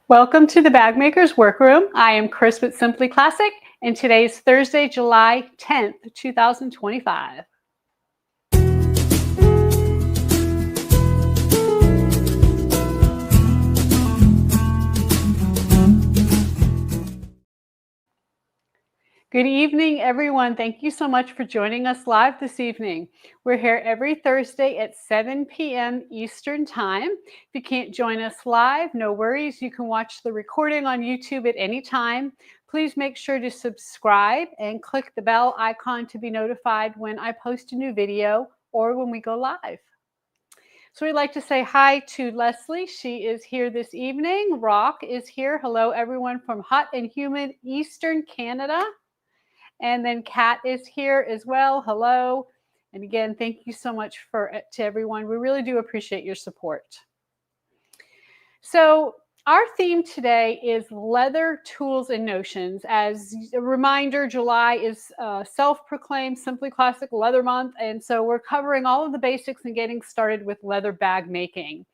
Welcome to the Bag Maker's Workroom. I am Chris with Simply Classic, and today's Thursday, July 10th, 2025. Good evening, everyone. Thank you so much for joining us live this evening. We're here every Thursday at 7 p.m. Eastern Time. If you can't join us live, no worries. You can watch the recording on YouTube at any time. Please make sure to subscribe and click the bell icon to be notified when I post a new video or when we go live. So we'd like to say hi to Leslie. She is here this evening. Rock is here. Hello, everyone from hot and humid Eastern Canada. And then Kat is here as well. Hello. And again, thank you so much to everyone. We really do appreciate your support. So our theme today is leather tools and notions. As a reminder, July is self-proclaimed Simply Classic Leather Month. And so we're covering all of the basics and getting started with leather bag making.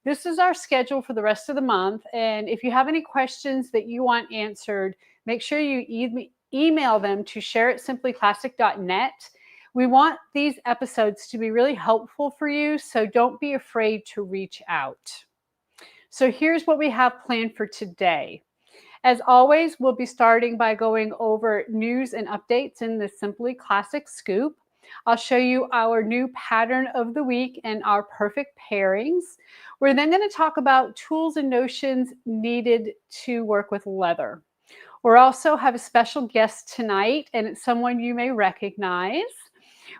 This is our schedule for the rest of the month. And if you have any questions that you want answered, make sure you email them to share@simplyclassic.net. We want these episodes to be really helpful for you, so don't be afraid to reach out. So here's what we have planned for today. As always, we'll be starting by going over news and updates in the Simply Classic Scoop. I'll show you our new pattern of the week and our perfect pairings. We're then going to talk about tools and notions needed to work with leather. We'll also have a special guest tonight, and it's someone you may recognize.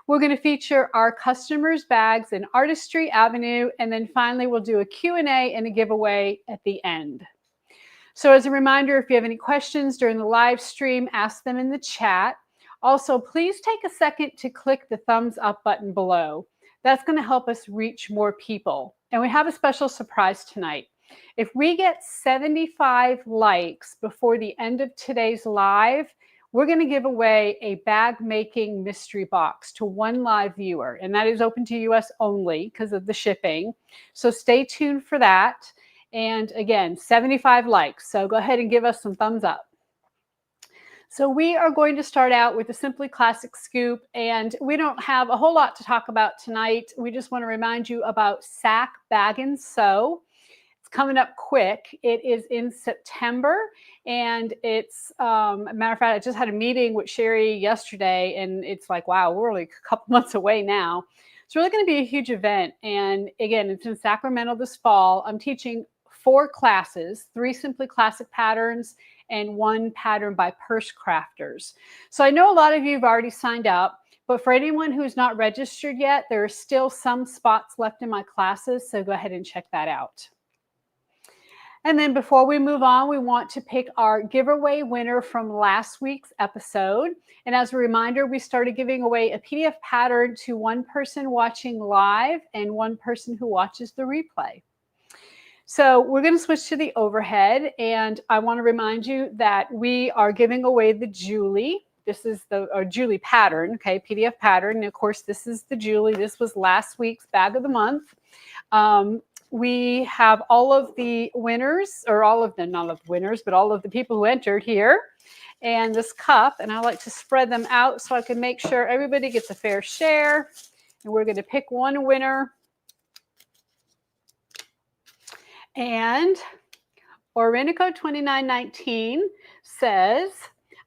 We're going to feature our customers' bags in Artistry Avenue, and then finally we'll do a Q&A and a giveaway at the end. So as a reminder, if you have any questions during the live stream, ask them in the chat. Also, please take a second to click the thumbs up button below. That's going to help us reach more people. And we have a special surprise tonight. If we get 75 likes before the end of today's live, we're going to give away a bag making mystery box to one live viewer. And that is open to US only because of the shipping. So stay tuned for that. And again, 75 likes. So go ahead and give us some thumbs up. So we are going to start out with the Simply Classic Scoop, and we don't have a whole lot to talk about tonight. We just want to remind you about Sack Bag and Sew. It's coming up quick. It is in September, and it's a matter of fact, I just had a meeting with Sherry yesterday, and it's like, wow, we're only a couple months away now. It's really going to be a huge event, and again, it's in Sacramento this fall. I'm teaching 4 classes, 3 Simply Classic patterns, and 1 pattern by purse crafters. So I know a lot of you have already signed up, but for anyone who's not registered yet, there are still some spots left in my classes, so go ahead and check that out. And then before we move on, we want to pick our giveaway winner from last week's episode. And as a reminder, we started giving away a PDF pattern to 1 person watching live and 1 person who watches the replay. So we're going to switch to the overhead, and I want to remind you that we are giving away the Julie. This is the Julie pattern, okay, PDF pattern. And of course, this is the Julie. This was last week's bag of the month. We have all of the winners, or all of them, not of the winners, but all of the people who entered here, and this cup. And I like to spread them out so I can make sure everybody gets a fair share. And we're going to pick one winner. And Orinico 2919 says,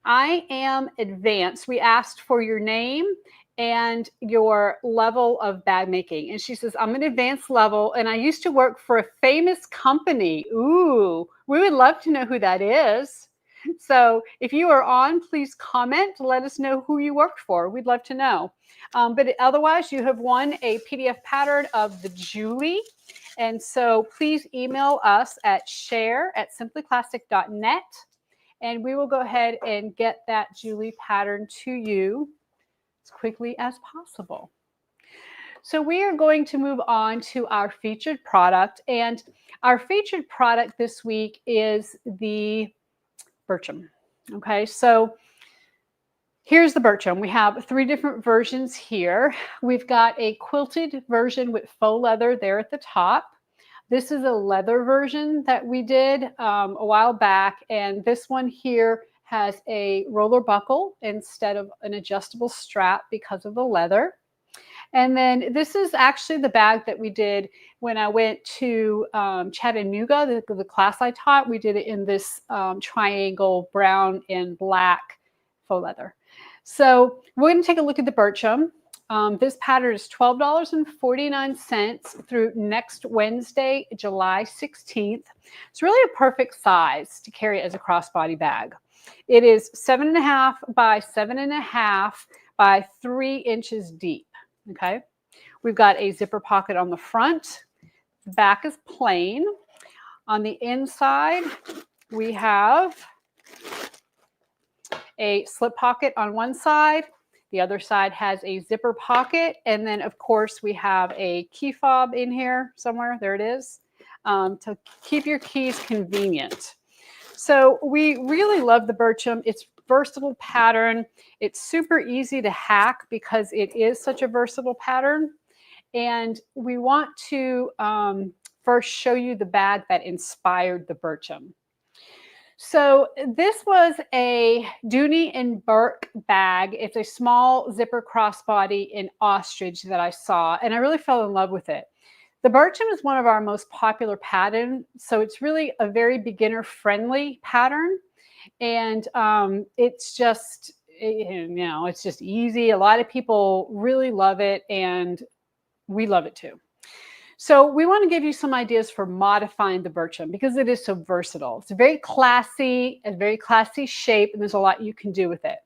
I am advanced. We asked for your name and your level of bag making. And she says, I'm an advanced level, and I used to work for a famous company. Ooh, we would love to know who that is. So if you are on, please comment. Let us know who you worked for. We'd love to know. But otherwise, you have won a PDF pattern of the Julie. And so please email us at share@simplyclassic.net, and we will go ahead and get that Julie pattern to you as quickly as possible. So we are going to move on to our featured product, and our featured product this week is the Burcham. Okay, so here's the Burcham. We have 3 different versions here. We've got a quilted version with faux leather there at the top. This is a leather version that we did a while back. And this one here has a roller buckle instead of an adjustable strap because of the leather. And then this is actually the bag that we did when I went to Chattanooga, the class I taught. We did it in this triangle brown and black faux leather. So we're going to take a look at the Burcham. This pattern is $12.49 through next Wednesday, July 16th. It's really a perfect size to carry as a crossbody bag. It is 7.5 by 7.5 by 3 inches deep. Okay, we've got a zipper pocket on the front. The back is plain. On the inside, we have a slip pocket on one side. The other side has a zipper pocket. And then, of course, we have a key fob in here somewhere. There it is, to keep your keys convenient. So we really love the Burcham. It's versatile pattern. It's super easy to hack because it is such a versatile pattern. And we want to first show you the bag that inspired the Burcham. So this was a Dooney and Burke bag. It's a small zipper crossbody in ostrich that I saw, and I really fell in love with it. The Burcham is one of our most popular patterns, so it's really a very beginner-friendly pattern, and it's just, it's just easy. A lot of people really love it, and we love it too. So we want to give you some ideas for modifying the Burcham because it is so versatile. It's a very classy shape, and there's a lot you can do with it.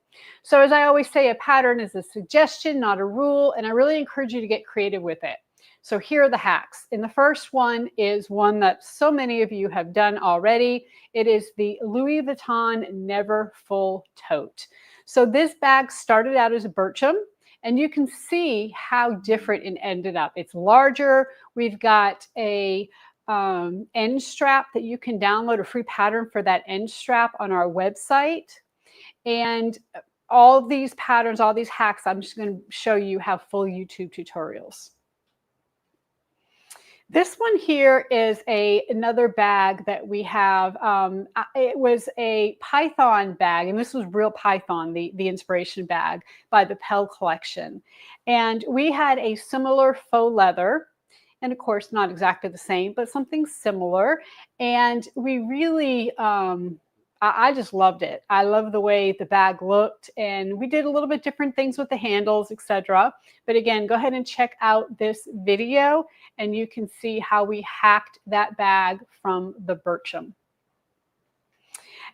So as I always say, a pattern is a suggestion, not a rule, and I really encourage you to get creative with it. So here are the hacks. And the first one is one that so many of you have done already. It is the Louis Vuitton Never Full Tote. So this bag started out as a Burcham, and you can see how different it ended up. It's larger. We've got a end strap that you can download a free pattern for that end strap on our website. And all of these patterns, all these hacks, I'm just going to show you have full YouTube tutorials. This one here is another bag that we have. It was a Python bag, and this was real Python, the inspiration bag by the Pell Collection. And we had a similar faux leather, and of course not exactly the same, but something similar. And we really, I just loved it. I love the way the bag looked, and we did a little bit different things with the handles, etc. But again, go ahead and check out this video, and you can see how we hacked that bag from the Burcham.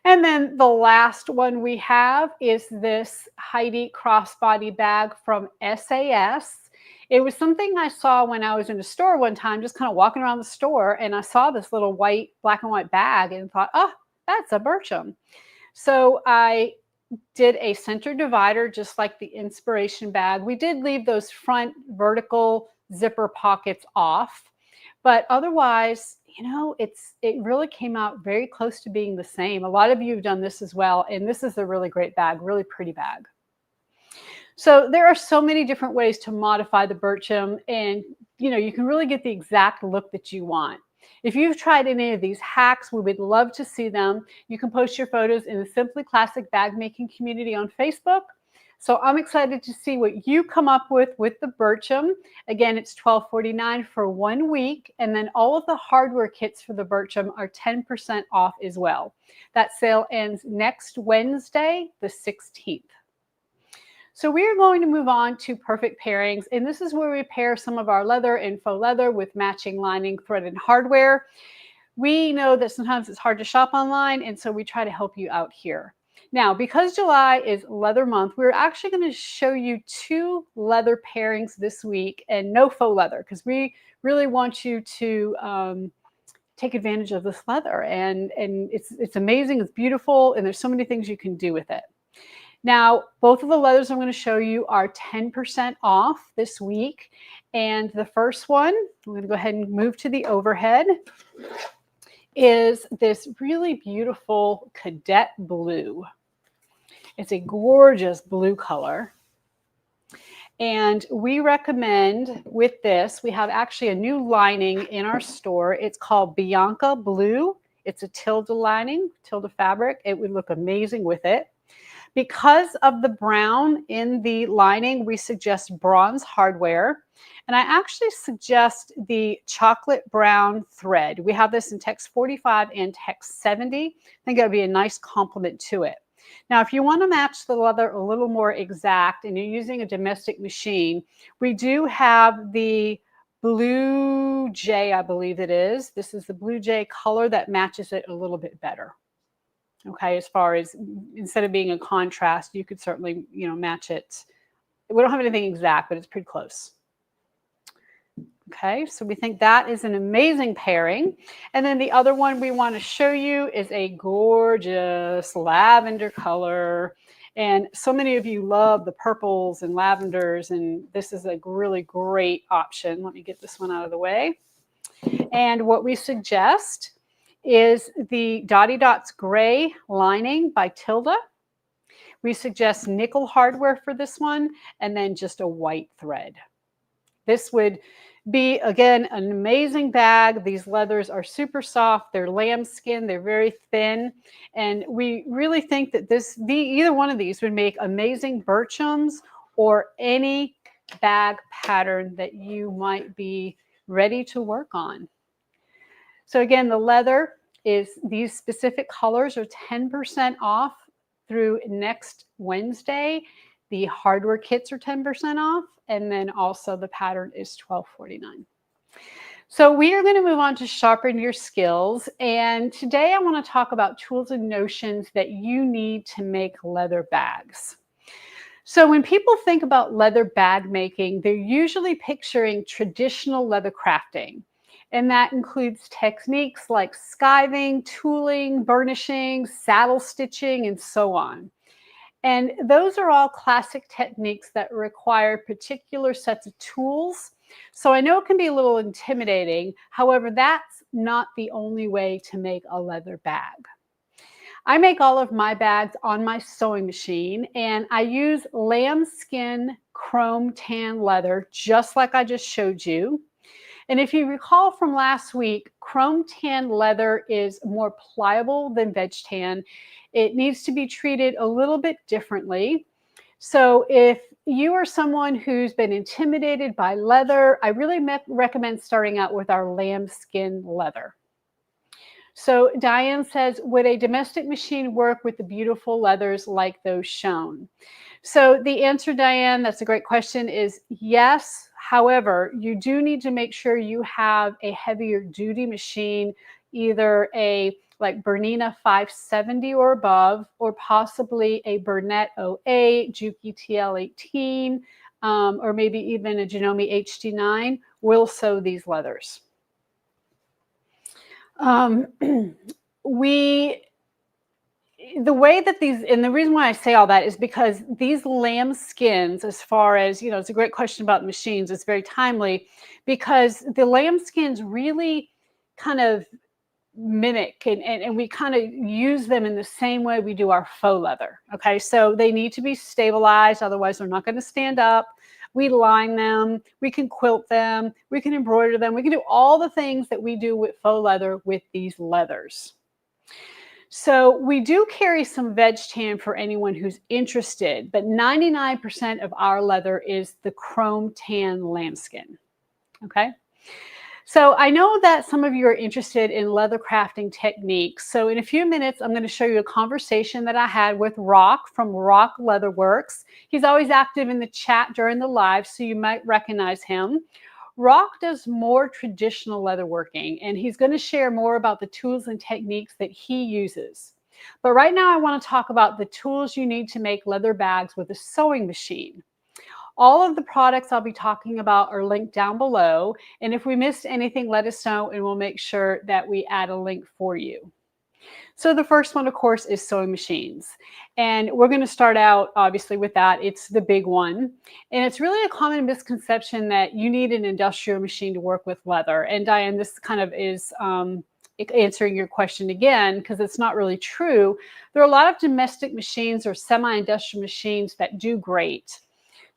And then the last one we have is this Heidi crossbody bag from SAS. It was something I saw when I was in the store one time, just kind of walking around the store, and I saw this little black and white bag and thought, oh, that's a Burcham. So I did a center divider, just like the inspiration bag. We did leave those front vertical zipper pockets off, but otherwise, it really came out very close to being the same. A lot of you have done this as well, and this is a really great bag, really pretty bag. So there are so many different ways to modify the Burcham, and you can really get the exact look that you want. If you've tried any of these hacks, we would love to see them. You can post your photos in the Simply Classic Bag Making community on Facebook. So I'm excited to see what you come up with the Burcham. Again, it's $12.49 for 1 week. And then all of the hardware kits for the Burcham are 10% off as well. That sale ends next Wednesday, the 16th. So we are going to move on to perfect pairings, and this is where we pair some of our leather and faux leather with matching lining, thread, and hardware. We know that sometimes it's hard to shop online, and so we try to help you out here. Now, because July is Leather Month, we're actually going to show you 2 leather pairings this week and no faux leather, because we really want you to take advantage of this leather. And it's amazing, it's beautiful, and there's so many things you can do with it. Now, both of the leathers I'm going to show you are 10% off this week. And the first one, I'm going to go ahead and move to the overhead, is this really beautiful cadet blue. It's a gorgeous blue color. And we recommend with this, we have actually a new lining in our store. It's called Bianca Blue. It's a Tilda lining, Tilda fabric. It would look amazing with it. Because of the brown in the lining, we suggest bronze hardware. And I actually suggest the chocolate brown thread. We have this in text 45 and text 70. I think it would be a nice complement to it. Now, if you want to match the leather a little more exact and you're using a domestic machine, we do have the Blue Jay, I believe it is. This is the Blue Jay color that matches it a little bit better. Okay, as far as instead of being a contrast, you could certainly, match it. We don't have anything exact, but it's pretty close. Okay, so we think that is an amazing pairing. And then the other one we want to show you is a gorgeous lavender color. And so many of you love the purples and lavenders, and this is a really great option. Let me get this one out of the way. And what we suggest is the Dotty Dots Gray lining by Tilda. We suggest nickel hardware for this one, and then just a white thread. This would be, again, an amazing bag. These leathers are super soft. They're lambskin. They're very thin. And we really think that either one of these would make amazing Burchams or any bag pattern that you might be ready to work on. So again, the leather is these specific colors are 10% off through next Wednesday. The hardware kits are 10% off, and then also the pattern is $12.49. So we are going to move on to Sharpen Your Skills, and today I want to talk about tools and notions that you need to make leather bags. So when people think about leather bag making, they're usually picturing traditional leather crafting. And that includes techniques like skiving, tooling, burnishing, saddle stitching, and so on. And those are all classic techniques that require particular sets of tools. So I know it can be a little intimidating. However, that's not the only way to make a leather bag. I make all of my bags on my sewing machine, and I use lambskin chrome tan leather, just like I just showed you. And if you recall from last week, chrome tan leather is more pliable than veg tan. It needs to be treated a little bit differently. So if you are someone who's been intimidated by leather, I really recommend starting out with our lambskin leather. So Diane says, would a domestic machine work with the beautiful leathers like those shown? So the answer, Diane, that's a great question, is yes. However, you do need to make sure you have a heavier duty machine, either a like Bernina 570 or above, or possibly a Burnett 08, Juki TL18, or maybe even a Janome HD9 will sew these leathers. The way that these, and the reason why I say all that is because these lamb skins, as far as, it's a great question about machines. It's very timely because the lamb skins really kind of mimic and we kind of use them in the same way we do our faux leather. Okay, so they need to be stabilized, otherwise they're not going to stand up. We line them, we can quilt them, we can embroider them, we can do all the things that we do with faux leather with these leathers. So we do carry some veg tan for anyone who's interested, but 99% of our leather is the chrome tan lambskin. Okay. So I know that some of you are interested in leather crafting techniques. So in a few minutes, I'm going to show you a conversation that I had with Rock from Rock Leatherworks. He's always active in the chat during the live, so you might recognize him. Rock does more traditional leatherworking, and he's going to share more about the tools and techniques that he uses. But right now, I want to talk about the tools you need to make leather bags with a sewing machine. All of the products I'll be talking about are linked down below. And if we missed anything, let us know and we'll make sure that we add a link for you. So the first one, of course, is sewing machines. And we're going to start out, obviously, with that. It's the big one. And it's really a common misconception that you need an industrial machine to work with leather. And Diane, this kind of is answering your question again, because it's not really true. There are a lot of domestic machines or semi-industrial machines that do great.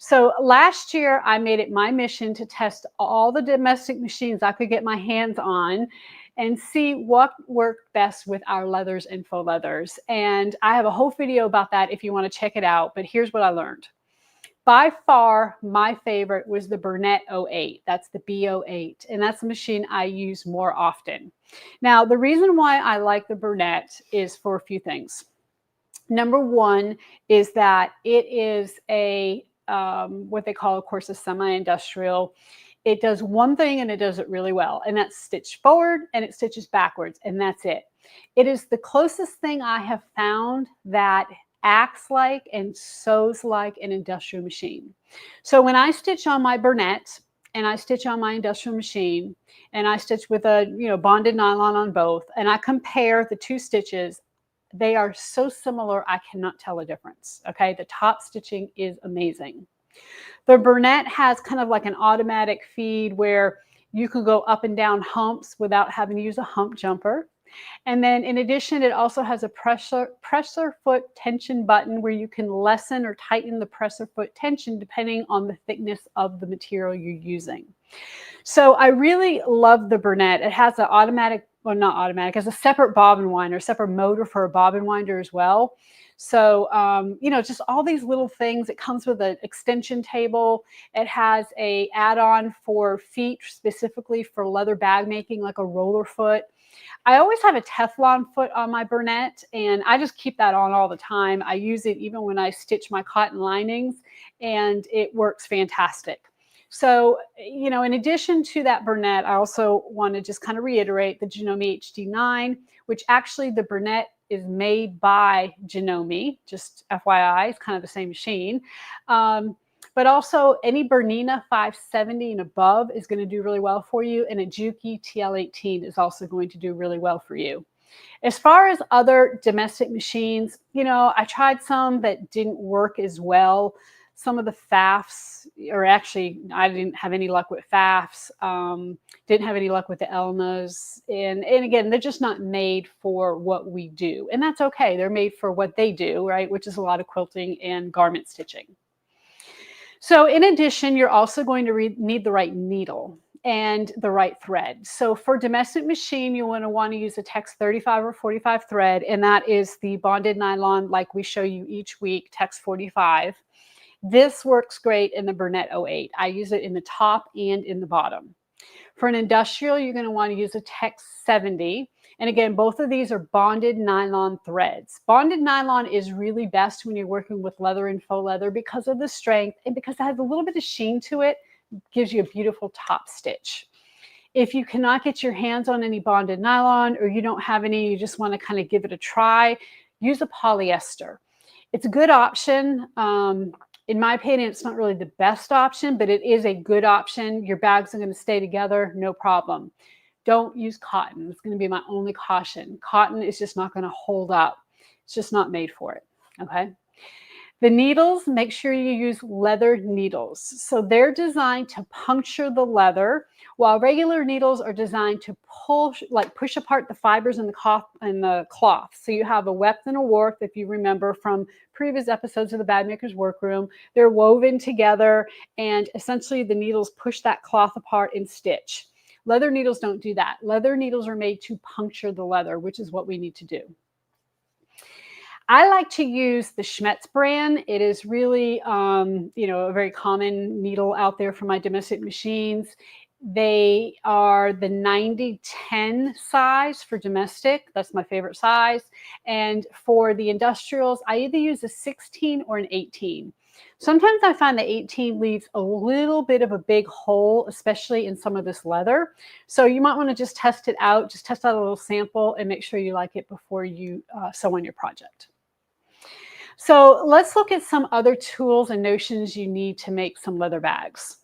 So last year, I made it my mission to test all the domestic machines I could get my hands on and see what worked best with our leathers and faux leathers. And I have a whole video about that if you want to check it out. But here's what I learned. By far, my favorite was the Burnett 08. That's the B08, and that's the machine I use more often. Now, the reason why I like the Burnett is for a few things. Number one is that it is a what they call, of course, a semi-industrial. It does one thing and it does it really well, and that's stitch forward and it stitches backwards, and that's it. It is the closest thing I have found that acts like and sews like an industrial machine. So when I stitch on my Burnett and I stitch on my industrial machine and I stitch with a bonded nylon on both, and I compare the two stitches, they are so similar, I cannot tell a difference. Okay, the top stitching is amazing. The Burnett has kind of like an automatic feed where you can go up and down humps without having to use a hump jumper. And then in addition, it also has a presser foot tension button where you can lessen or tighten the presser foot tension depending on the thickness of the material you're using. So I really love the Burnett. It has an automatic, well, not automatic, it has a separate bobbin winder, separate motor for a bobbin winder as well. So, just all these little things. It comes with an extension table. It has a add-on for feet specifically for leather bag making, like a roller foot. I always have a Teflon foot on my Burnett, and I just keep that on all the time. I use it even when I stitch my cotton linings, and it works fantastic. So, in addition to that Burnett, I also want to just kind of reiterate the Janome HD9, which actually the Burnett is made by Janome, just FYI, it's kind of the same machine. But also any Bernina 570 and above is going to do really well for you. And a Juki TL18 is also going to do really well for you. As far as other domestic machines, I tried some that didn't work as well. Some of the FAFs, or actually I didn't have any luck with FAFs, didn't have any luck with the Elnas. And again, they're just not made for what we do. And that's okay. They're made for what they do, right? Which is a lot of quilting and garment stitching. So in addition, you're also going to need the right needle and the right thread. So for domestic machine, you want to use a Tex 35 or 45 thread, and that is the bonded nylon like we show you each week, Tex 45. This works great in the Burnett 08. I use it in the top and in the bottom. For an industrial, you're going to want to use a Tex 70. And again, both of these are bonded nylon threads. Bonded nylon is really best when you're working with leather and faux leather because of the strength and because it has a little bit of sheen to it, gives you a beautiful top stitch. If you cannot get your hands on any bonded nylon or you don't have any, you just want to kind of give it a try, use a polyester. It's a good option. In my opinion, it's not really the best option, but it is a good option. Your bags are going to stay together, no problem. Don't use cotton. It's going to be my only caution. Cotton is just not going to hold up. It's just not made for it, okay? The needles, make sure you use leather needles. So they're designed to puncture the leather, while regular needles are designed to push apart the fibers in the cloth. So you have a weft and a warp, if you remember from previous episodes of the Bag Maker's Workroom. They're woven together, and essentially the needles push that cloth apart and stitch. Leather needles don't do that. Leather needles are made to puncture the leather, which is what we need to do. I like to use the Schmetz brand. It is really, a very common needle out there for my domestic machines. They are the 90-10 size for domestic. That's my favorite size. And for the industrials, I either use a 16 or an 18. Sometimes I find the 18 leaves a little bit of a big hole, especially in some of this leather. So you might want to just test it out. Just test out a little sample and make sure you like it before you sew on your project. So let's look at some other tools and notions you need to make some leather bags.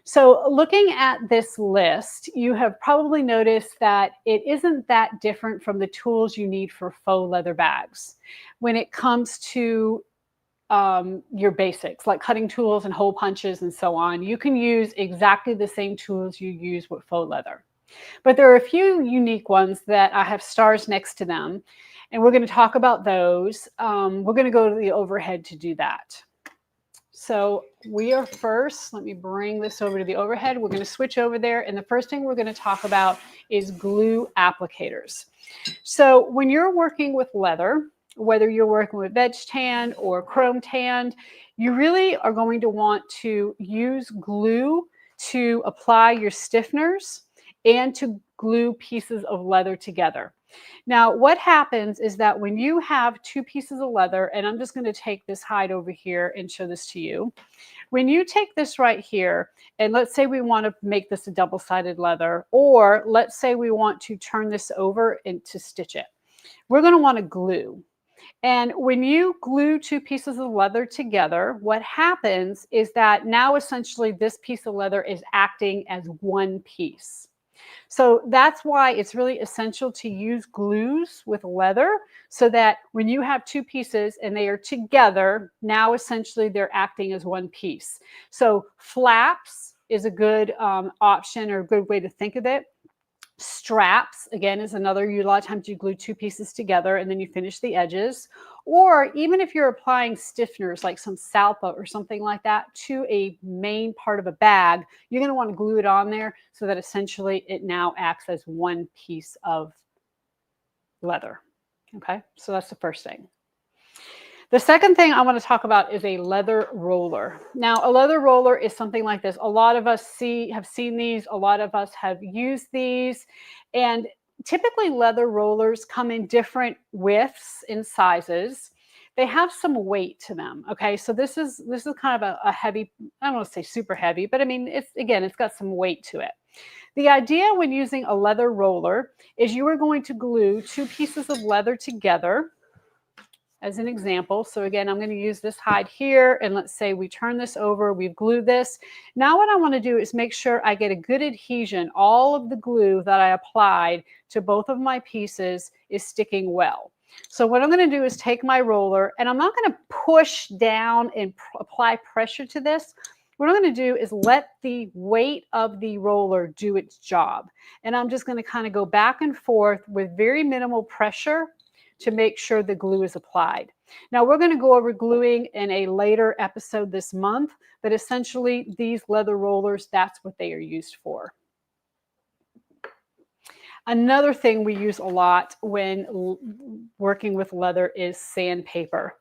So looking at this list, you have probably noticed that it isn't that different from the tools you need for faux leather bags. When it comes to your basics, like cutting tools and hole punches and so on, you can use exactly the same tools you use with faux leather. But there are a few unique ones that I have stars next to them, and we're going to talk about those. We're going to go to the overhead to do that. So we are first, let me bring this over to the overhead. We're going to switch over there. And the first thing we're going to talk about is glue applicators. So when you're working with leather, whether you're working with veg tan or chrome tanned, you really are going to want to use glue to apply your stiffeners and to glue pieces of leather together. Now, what happens is that when you have two pieces of leather, and I'm just going to take this hide over here and show this to you. When you take this right here, and let's say we want to make this a double-sided leather, or let's say we want to turn this over and to stitch it, we're going to want to glue. And when you glue two pieces of leather together, what happens is that now essentially this piece of leather is acting as one piece. So that's why it's really essential to use glues with leather so that when you have two pieces and they are together, now essentially they're acting as one piece. So flaps is a good option or a good way to think of it. Straps, again, is another. A lot of times you glue two pieces together and then you finish the edges. Or even if you're applying stiffeners like some salpa or something like that to a main part of a bag, you're going to want to glue it on there so that essentially it now acts as one piece of leather. Okay, so that's the first thing. The second thing I want to talk about is a leather roller. Now, a leather roller is something like this. A lot of us have seen these. A lot of us have used these. And typically leather rollers come in different widths and sizes. They have some weight to them. Okay, so this is kind of a heavy, I don't want to say super heavy, but I mean, it's got some weight to it. The idea when using a leather roller is you are going to glue two pieces of leather together as an example. So again, I'm going to use this hide here, and let's say we turn this over, we've glued this. Now what I want to do is make sure I get a good adhesion. All of the glue that I applied to both of my pieces is sticking well. So what I'm going to do is take my roller, and I'm not going to push down and apply pressure to this. What I'm going to do is let the weight of the roller do its job. And I'm just going to kind of go back and forth with very minimal pressure to make sure the glue is applied. Now we're going to go over gluing in a later episode this month, but essentially these leather rollers, that's what they are used for. Another thing we use a lot when working with leather is sandpaper.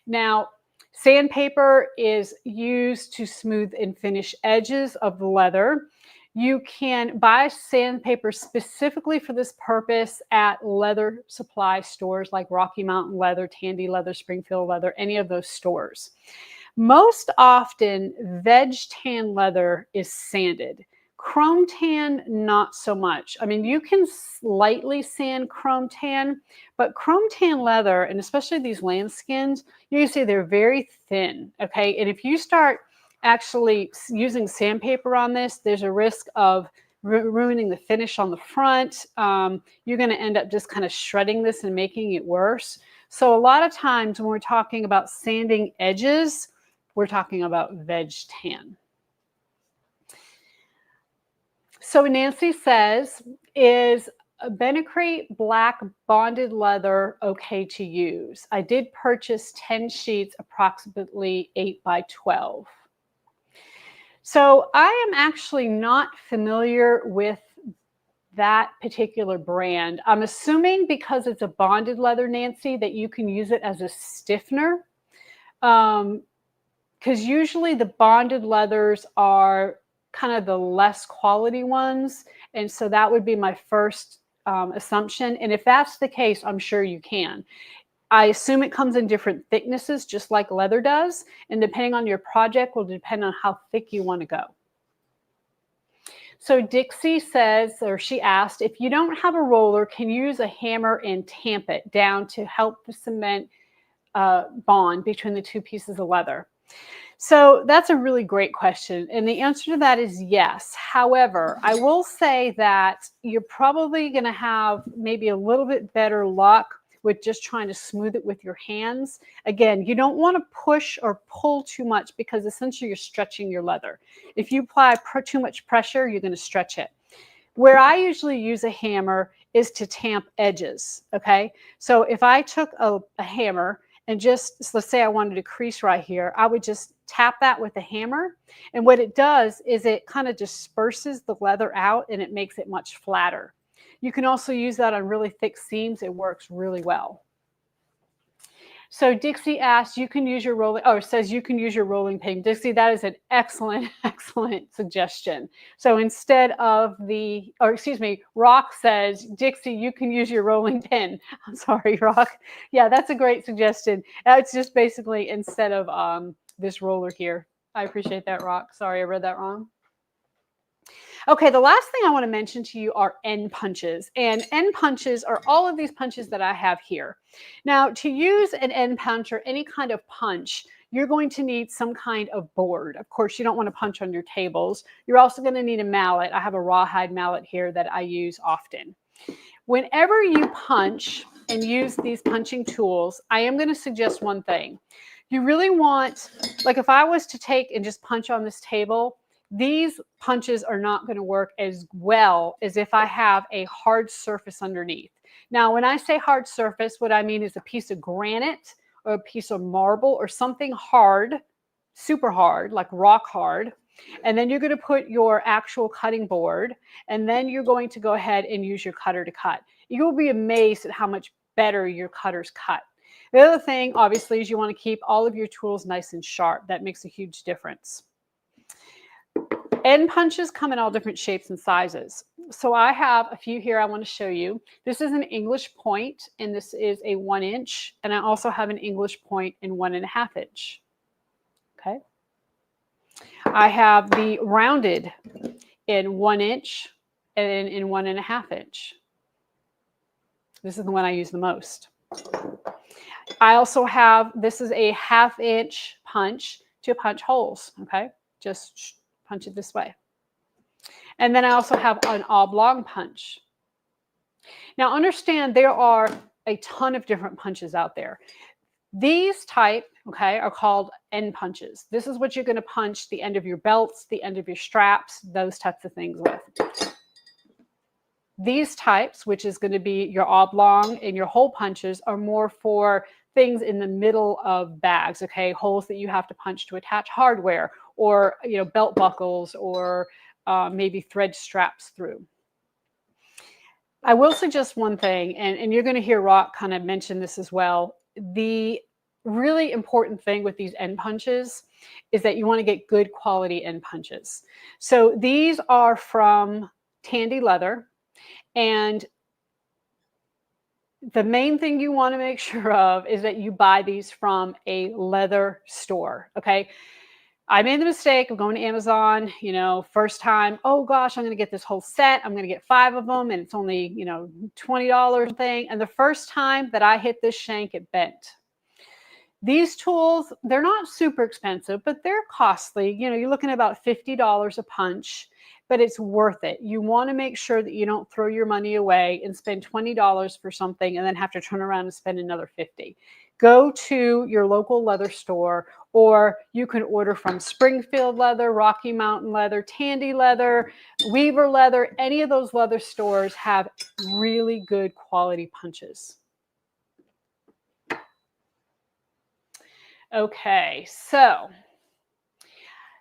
Now, sandpaper is used to smooth and finish edges of the leather. You can buy sandpaper specifically for this purpose at leather supply stores like Rocky Mountain Leather, Tandy Leather, Springfield Leather, any of those stores. Most often, veg tan leather is sanded. Chrome tan, not so much. I mean, you can slightly sand chrome tan, but chrome tan leather, and especially these lambskins, you can see they're very thin, okay? And if you start actually using sandpaper on this, there's a risk of ruining the finish on the front. You're going to end up just kind of shredding this and making it worse. So a lot of times when we're talking about sanding edges, we're talking about veg tan. So Nancy says, is Benecrete black bonded leather okay to use? I did purchase 10 sheets, approximately 8 by 12. So I am actually not familiar with that particular brand. I'm assuming because it's a bonded leather, Nancy, that you can use it as a stiffener. Because usually the bonded leathers are kind of the less quality ones. And so that would be my first assumption. And if that's the case, I'm sure you can. I assume it comes in different thicknesses, just like leather does. And depending on your project will depend on how thick you want to go. So Dixie says, or she asked, if you don't have a roller, can you use a hammer and tamp it down to help the cement bond between the two pieces of leather? So that's a really great question. And the answer to that is yes. However, I will say that you're probably going to have maybe a little bit better luck with just trying to smooth it with your hands. Again, you don't want to push or pull too much because essentially you're stretching your leather. If you apply too much pressure, you're going to stretch it. Where I usually use a hammer is to tamp edges, okay? So if I took a hammer and just, so let's say I wanted to crease right here, I would just tap that with a hammer. And what it does is it kind of disperses the leather out and it makes it much flatter. You can also use that on really thick seams. It works really well. So Dixie asks, you can use your rolling, or says you can use your rolling pin. Dixie, that is an excellent, excellent suggestion. So instead of the, or excuse me, Rock says, Dixie, you can use your rolling pin. I'm sorry, Rock. Yeah, that's a great suggestion. It's just basically instead of this roller here. I appreciate that, Rock. Sorry, I read that wrong. Okay, the last thing I want to mention to you are end punches. And end punches are all of these punches that I have here. Now, to use an end punch or any kind of punch, you're going to need some kind of board. Of course, you don't want to punch on your tables. You're also going to need a mallet. I have a rawhide mallet here that I use often. Whenever you punch and use these punching tools, I am going to suggest one thing. You really want, like if I was to take and just punch on this table, these punches are not going to work as well as if I have a hard surface underneath. Now, when I say hard surface, what I mean is a piece of granite or a piece of marble or something hard, super hard, like rock hard. And then you're going to put your actual cutting board, and then you're going to go ahead and use your cutter to cut. You will be amazed at how much better your cutters cut. The other thing, obviously, is you want to keep all of your tools nice and sharp. That makes a huge difference. End punches come in all different shapes and sizes. So I have a few here I want to show you. This is an English point, and this is a 1 inch. And I also have an English point in 1.5 inch. Okay. I have the rounded in 1 inch and in 1.5 inch. This is the one I use the most. I also have, this is a 1/2 inch punch to punch holes. Okay. Just punch it this way. And then I also have an oblong punch. Now understand there are a ton of different punches out there. These type, okay, are called end punches. This is what you're going to punch the end of your belts, the end of your straps, those types of things with. These types, which is going to be your oblong and your hole punches, are more for things in the middle of bags, okay, holes that you have to punch to attach hardware, or belt buckles, or maybe thread straps through. I will suggest one thing, and you're going to hear Rock kind of mention this as well. The really important thing with these end punches is that you want to get good quality end punches. So these are from Tandy Leather, and the main thing you want to make sure of is that you buy these from a leather store, okay? I made the mistake of going to Amazon, first time, oh gosh, I'm going to get this whole set. I'm going to get 5 of them, and it's only, $20 thing. And the first time that I hit this shank, it bent. These tools, they're not super expensive, but they're costly. You're looking at about $50 a punch, but it's worth it. You want to make sure that you don't throw your money away and spend $20 for something and then have to turn around and spend another $50. Go to your local leather store, or you can order from Springfield Leather, Rocky Mountain Leather, Tandy Leather, Weaver Leather. Any of those leather stores have really good quality punches. Okay, so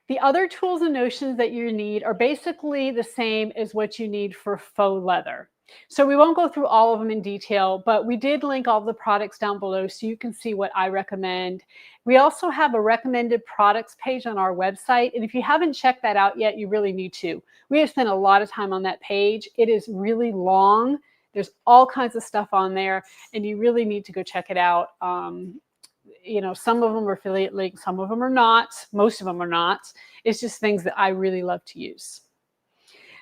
the other tools and notions that you need are basically the same as what you need for faux leather. So we won't go through all of them in detail, but we did link all the products down below so you can see what I recommend. We also have a recommended products page on our website, and if you haven't checked that out yet, you really need to. We have spent a lot of time on that page. It is really long. There's all kinds of stuff on there, and you really need to go check it out. Some of them are affiliate links, some of them are not. Most of them are not. It's just things that I really love to use.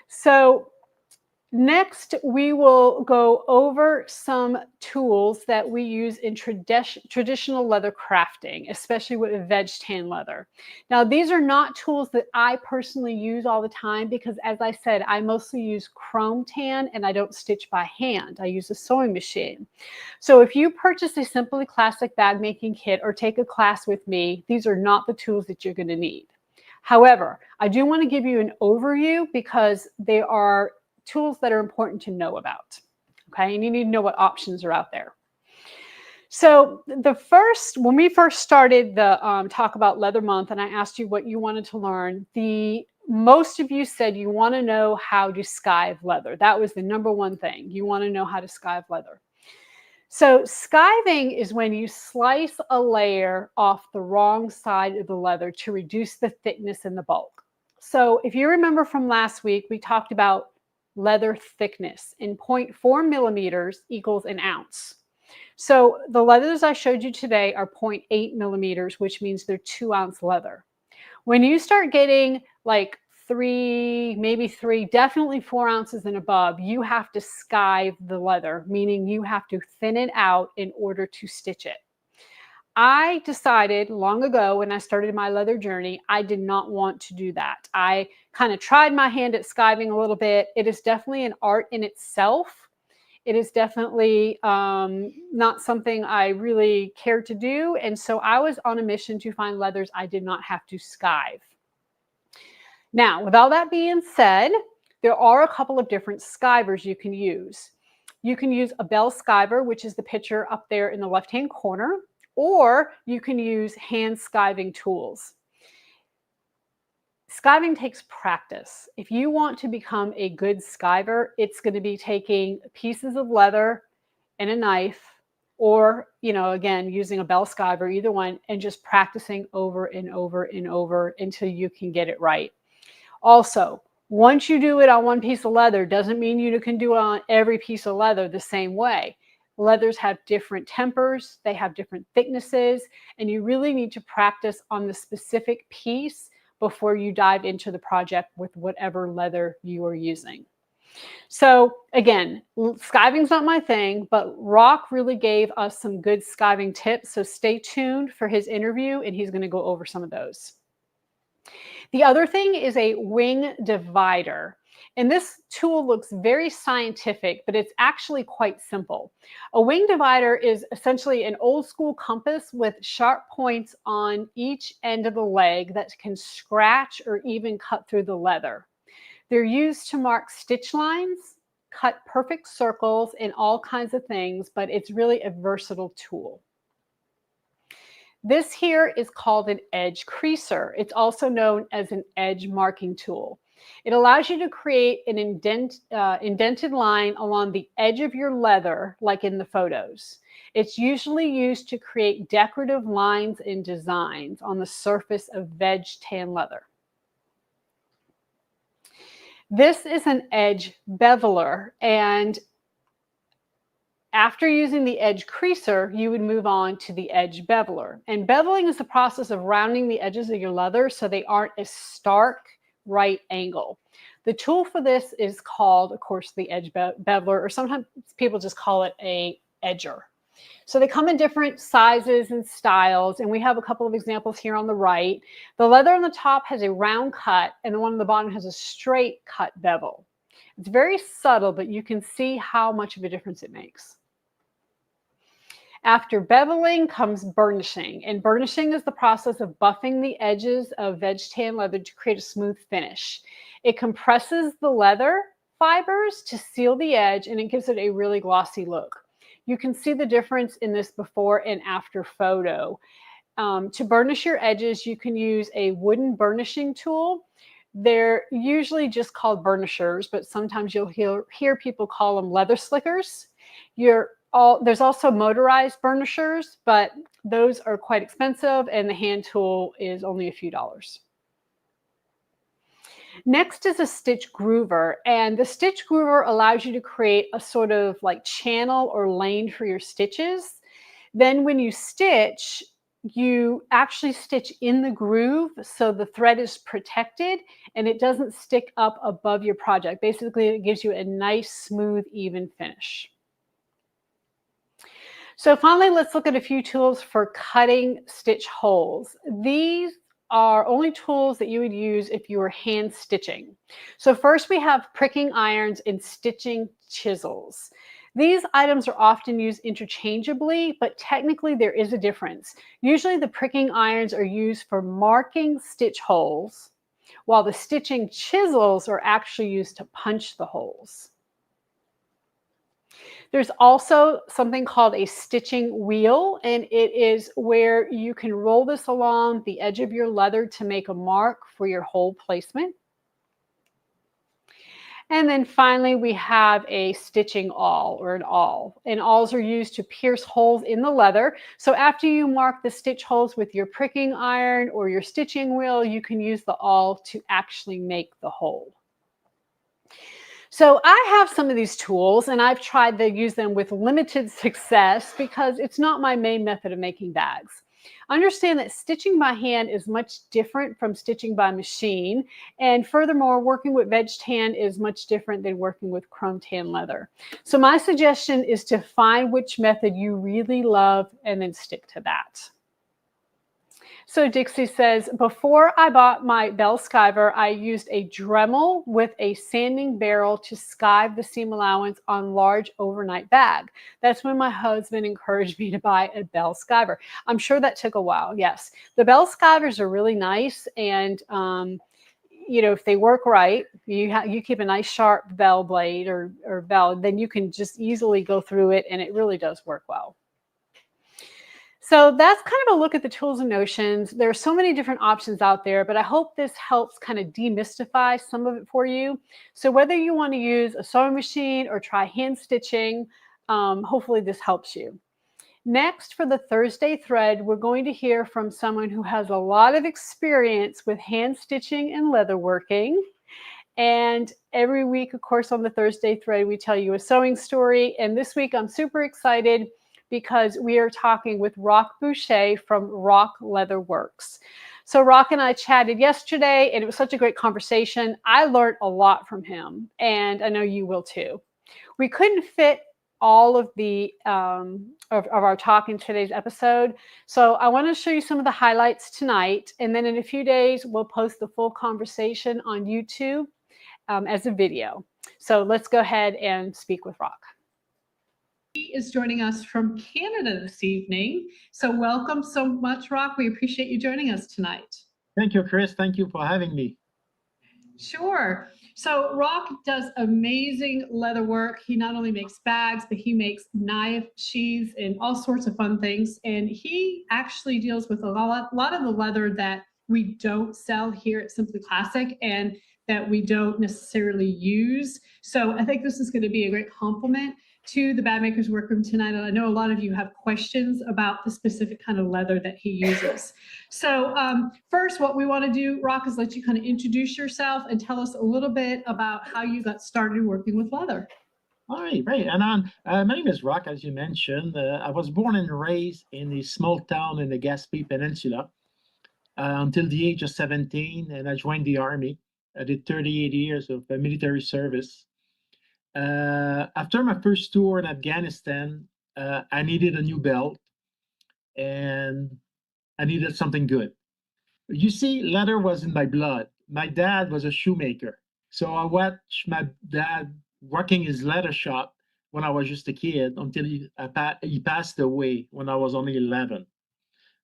So next, we will go over some tools that we use in traditional leather crafting, especially with veg tan leather. Now, these are not tools that I personally use all the time because, as I said, I mostly use chrome tan and I don't stitch by hand. I use a sewing machine. So if you purchase a Simply Classic bag making kit or take a class with me, these are not the tools that you're going to need. However, I do want to give you an overview because they are tools that are important to know about, okay? And you need to know what options are out there. So when we first started the talk about Leather Month, and I asked you what you wanted to learn, the most of you said you want to know how to skive leather. That was the number one thing. You want to know how to skive leather. So skiving is when you slice a layer off the wrong side of the leather to reduce the thickness and the bulk. So if you remember from last week, we talked about leather thickness, and 0.4 millimeters equals an ounce. So the leathers I showed you today are 0.8 millimeters, which means they're 2-ounce leather. When you start getting like 3, maybe 3, definitely 4 ounces and above, you have to skive the leather, meaning you have to thin it out in order to stitch it. I decided long ago when I started my leather journey, I did not want to do that. I kind of tried my hand at skiving a little bit. It is definitely an art in itself. It is definitely not something I really cared to do. And so I was on a mission to find leathers I did not have to skive. Now, with all that being said, there are a couple of different skivers you can use. You can use a bell skiver, which is the picture up there in the left-hand corner, or you can use hand skiving tools. Skiving takes practice. If you want to become a good skiver, it's going to be taking pieces of leather and a knife, or, again, using a bell skiver, either one, and just practicing over and over and over until you can get it right. Also, once you do it on one piece of leather, doesn't mean you can do it on every piece of leather the same way. Leathers have different tempers, they have different thicknesses, and you really need to practice on the specific piece before you dive into the project with whatever leather you are using. So again, skiving's not my thing, but Rock really gave us some good skiving tips. So stay tuned for his interview, and he's going to go over some of those. The other thing is a wing divider. And this tool looks very scientific, but it's actually quite simple. A wing divider is essentially an old school compass with sharp points on each end of the leg that can scratch or even cut through the leather. They're used to mark stitch lines, cut perfect circles, and all kinds of things, but it's really a versatile tool. This here is called an edge creaser. It's also known as an edge marking tool. It allows you to create an indented line along the edge of your leather, like in the photos. It's usually used to create decorative lines and designs on the surface of veg tan leather. This is an edge beveler, and after using the edge creaser, you would move on to the edge beveler. And beveling is the process of rounding the edges of your leather so they aren't a stark right angle. The tool for this is called, of course, the edge beveler, or sometimes people just call it a edger. So they come in different sizes and styles, and we have a couple of examples here on the right. The leather on the top has a round cut, and the one on the bottom has a straight cut bevel. It's very subtle, but you can see how much of a difference it makes. After beveling comes burnishing, and burnishing is the process of buffing the edges of veg tan leather to create a smooth finish. It compresses the leather fibers to seal the edge, and it gives it a really glossy look. You can see the difference in this before and after photo. To burnish your edges, you can use a wooden burnishing tool. They're usually just called burnishers, but sometimes you'll hear people call them leather slickers. There's also motorized burnishers, but those are quite expensive, and the hand tool is only a few dollars. Next is a stitch groover, and the stitch groover allows you to create a sort of like channel or lane for your stitches. Then when you stitch, you actually stitch in the groove so the thread is protected and it doesn't stick up above your project. Basically, it gives you a nice, smooth, even finish. So finally, let's look at a few tools for cutting stitch holes. These are only tools that you would use if you were hand stitching. So first we have pricking irons and stitching chisels. These items are often used interchangeably, but technically there is a difference. Usually the pricking irons are used for marking stitch holes, while the stitching chisels are actually used to punch the holes. There's also something called a stitching wheel, and it is where you can roll this along the edge of your leather to make a mark for your hole placement. And then finally, we have a stitching awl or an awl. And awls are used to pierce holes in the leather. So after you mark the stitch holes with your pricking iron or your stitching wheel, you can use the awl to actually make the hole. So I have some of these tools and I've tried to use them with limited success because it's not my main method of making bags. Understand that stitching by hand is much different from stitching by machine. And furthermore, working with veg tan is much different than working with chrome tan leather. So my suggestion is to find which method you really love and then stick to that. So Dixie says, before I bought my bell skiver, I used a Dremel with a sanding barrel to skive the seam allowance on large overnight bag. That's when my husband encouraged me to buy a bell skiver. I'm sure that took a while. Yes, the bell skivers are really nice, and you know, if they work right, you keep a nice sharp bell blade or bell, then you can just easily go through it, and it really does work well. So that's kind of a look at the tools and notions. There are so many different options out there, but I hope this helps kind of demystify some of it for you. So whether you want to use a sewing machine or try hand stitching, hopefully this helps you. Next, for the Thursday thread, we're going to hear from someone who has a lot of experience with hand stitching and leatherworking. And every week, of course, on the Thursday thread, we tell you a sewing story. And this week, I'm super excited because we are talking with Rock Boucher from Rock Leatherworks. So Rock and I chatted yesterday, and it was such a great conversation. I learned a lot from him, and I know you will too. We couldn't fit all of the of our talk in today's episode, so I want to show you some of the highlights tonight, and then in a few days, we'll post the full conversation on YouTube as a video. So let's go ahead and speak with Rock. He is joining us from Canada this evening. So welcome so much, Rock. We appreciate you joining us tonight. Thank you, Chris. Thank you for having me. Sure. So Rock does amazing leather work. He not only makes bags, but he makes knife sheaths and all sorts of fun things. And he actually deals with a lot of the leather that we don't sell here at Simply Classic and that we don't necessarily use. So I think this is going to be a great compliment to the Bag Makers Workroom tonight. And I know a lot of you have questions about the specific kind of leather that he uses. So first, what we want to do, Rock, is let you kind of introduce yourself and tell us a little bit about how you got started working with leather. All right, great. And my name is Rock, as you mentioned. I was born and raised in a small town in the Gaspé Peninsula until the age of 17, and I joined the Army. I did 38 years of military service. After my first tour in Afghanistan, I needed a new belt and I needed something good. You see, leather was in my blood. My dad was a shoemaker. So I watched my dad working his leather shop when I was just a kid until he passed away when I was only 11.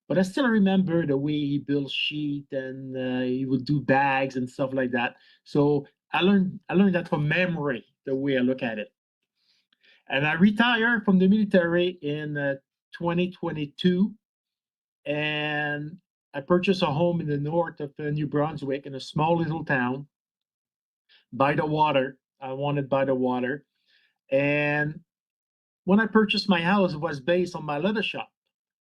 But I still remember the way he built sheet and he would do bags and stuff like that. So I learned that from memory, the way I look at it. And I retired from the military in 2022, and I purchased a home in the north of New Brunswick in a small little town by the water. I wanted by the water. And when I purchased my house, it was based on my leather shop.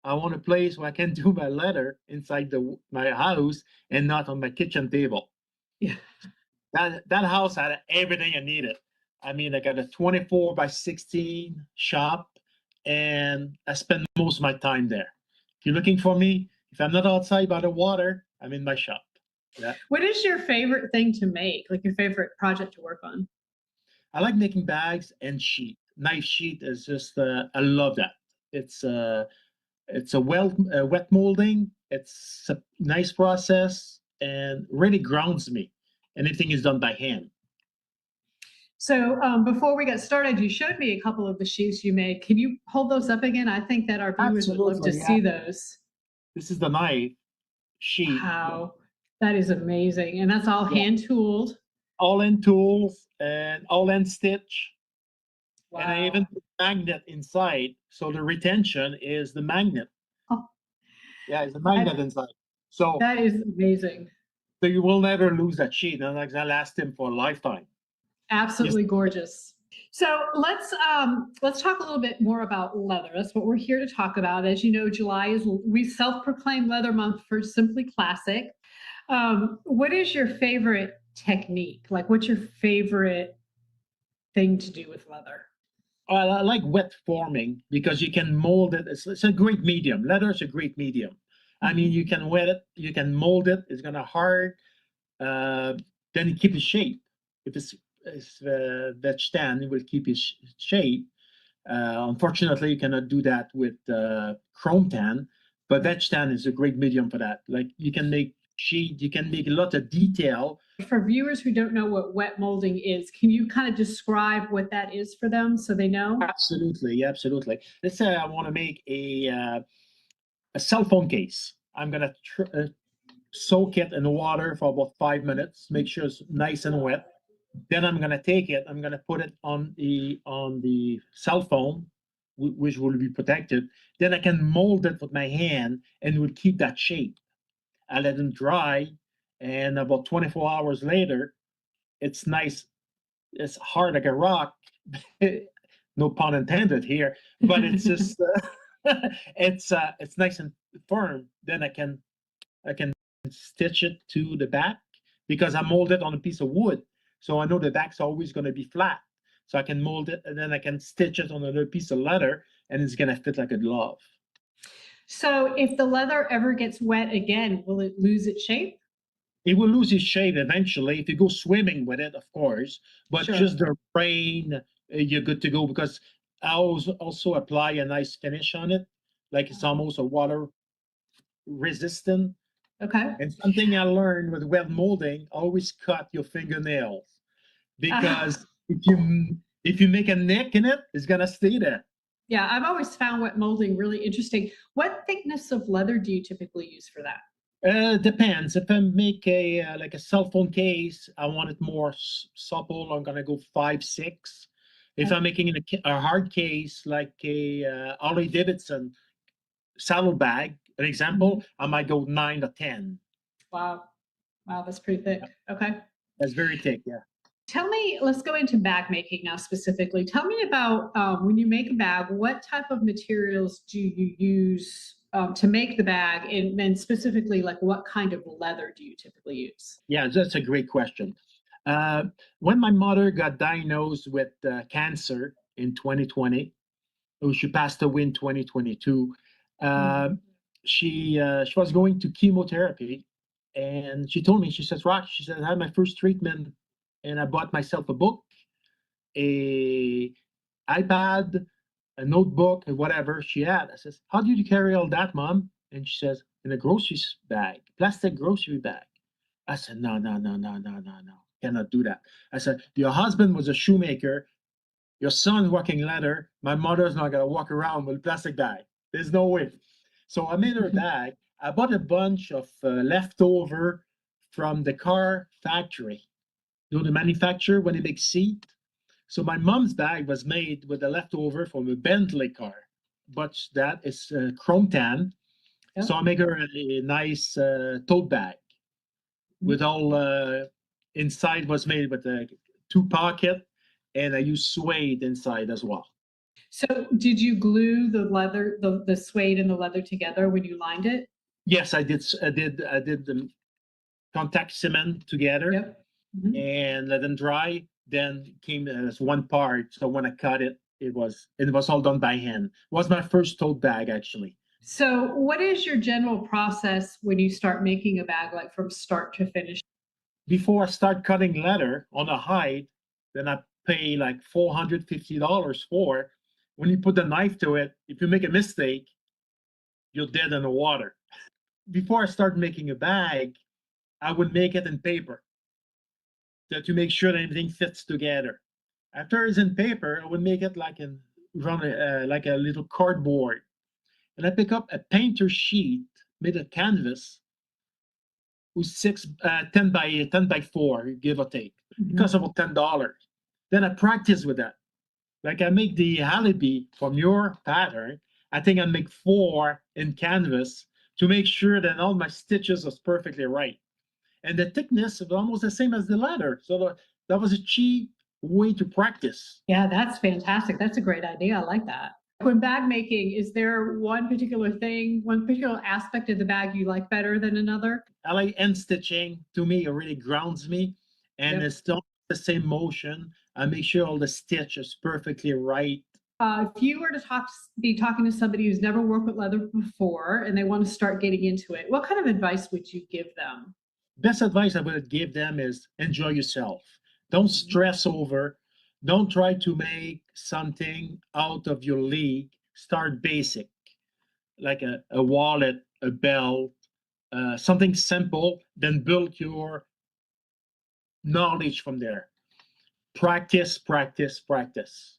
I want a place where I can do my leather inside my house and not on my kitchen table. Yeah. That house had everything I needed. I mean, I got a 24 by 16 shop, and I spend most of my time there. If you're looking for me, if I'm not outside by the water, I'm in my shop. Yeah. What is your favorite thing to make? Like your favorite project to work on? I like making bags and sheet. Knife sheet is just I love that. It's a wet molding. It's a nice process and really grounds me. Anything is done by hand. So before we got started, you showed me a couple of the sheaths you made. Can you hold those up again? I think that our viewers would love to see those. This is the knife sheet. Wow, that is amazing. And that's all hand tooled. All end tools and all end stitch. And I even Wow. put magnet inside, so the retention is the magnet. Oh, Yeah, it's the magnet that, inside. So, that is amazing. so you will never lose that sheet, and like that lasts him for a lifetime. Yes. Absolutely gorgeous. So let's talk a little bit more about leather. That's what we're here to talk about. As you know, July is we self-proclaim leather month for Simply Classic. What is your favorite technique? Like, what's your favorite thing to do with leather? I like wet forming because you can mold it. It's a great medium. Leather is a great medium. I mean, you can wet it, you can mold it. It's gonna hard. Uh, then you keep its shape. If it's veg tan, it will keep its shape. Unfortunately, you cannot do that with chrome tan, but veg tan is a great medium for that. Like you can make sheet, you can make a lot of detail. For viewers who don't know what wet molding is, can you kind of describe what that is for them so they know? Absolutely, absolutely. Let's say I want to make a cell phone case. I'm gonna soak it in the water for about 5 minutes, make sure it's nice and wet. Then I'm gonna take it, I'm gonna put it on the cell phone, which will be protected. Then I can mold it with my hand and it will keep that shape. I let them dry, and about 24 hours later, it's nice. It's hard like a rock. No pun intended here, but it's just it's nice and firm. Then I can stitch it to the back because I mold it on a piece of wood. So I know the back's always going to be flat. So I can mold it and then I can stitch it on another piece of leather and it's going to fit like a glove. So if the leather ever gets wet again, will it lose its shape? It will lose its shape eventually if you go swimming with it, of course, but Sure. just the rain, you're good to go because I also apply a nice finish on it. Like it's almost a water resistant. Okay. And something I learned with wet molding, always cut your fingernails because if you make a nick in it, it's gonna stay there. Yeah, I've always found wet molding really interesting. What thickness of leather do you typically use for that? Depends. If I make a like a cell phone case, I want it more supple. I'm gonna go 5, 6. If I'm making a hard case like a Harley Davidson saddle bag, an example, I might go 9 or 10. Wow. Wow, that's pretty thick. Okay. That's very thick. Yeah. Tell me, let's go into bag making now specifically. Tell me about when you make a bag, what type of materials do you use to make the bag? And then specifically, like what kind of leather do you typically use? Yeah, that's a great question. Uh, when my mother got diagnosed with cancer in 2020, oh, she passed away in 2022. Uh, she was going to chemotherapy, and she told me, she says, "Rock," she said, "I had my first treatment, and I bought myself a book, a iPad, a notebook, and whatever she had." I says, "How did you carry all that, Mom?" And she says, "In a grocery bag, plastic grocery bag." I said, "No, no, no, no, no, no, no. Cannot do that." I said, "Your husband was a shoemaker. Your son's working leather. My mother's not gonna walk around with a plastic bag. There's no way." So I made her a bag. I bought a bunch of leftover from the car factory. You know, the manufacturer when they make seat. So my mom's bag was made with the leftover from a Bentley car, but that is chrome tan. Yeah. So I make her a nice tote bag with all inside was made with a 2 pocket, and I use suede inside as well. So did you glue the leather, the suede and the leather together when you lined it? Yes, I did the contact cement together Yep. Mhm. and let them dry. Then came as one part. So when I cut it, it was all done by hand. It was my first tote bag actually. So what is your general process when you start making a bag, like from start to finish? Before I start cutting leather on a hide, then I pay like $450 for. When you put the knife to it, if you make a mistake, you're dead in the water. Before I start making a bag, I would make it in paper to make sure that everything fits together. After it's in paper, I would make it like a little cardboard, and I pick up a painter sheet made of canvas, who's 10 by 4, give or take. It costs about $10. Then I practice with that. Like I make the alibi from your pattern. I think I make 4 in canvas to make sure that all my stitches is perfectly right. And the thickness is almost the same as the leather. So that was a cheap way to practice. Yeah, that's fantastic. That's a great idea. I like that. When bag making, is there one particular thing, one particular aspect of the bag you like better than another? I like end stitching. To me, it really grounds me, and Yep. it's still the same motion. I make sure all the stitch is perfectly right. If you were to be talking to somebody who's never worked with leather before and they want to start getting into it, what kind of advice would you give them? Best advice I would give them is enjoy yourself. Don't stress over. Don't try to make something out of your league. Start basic, like a wallet, a belt, something simple, then build your knowledge from there. Practice, practice, practice.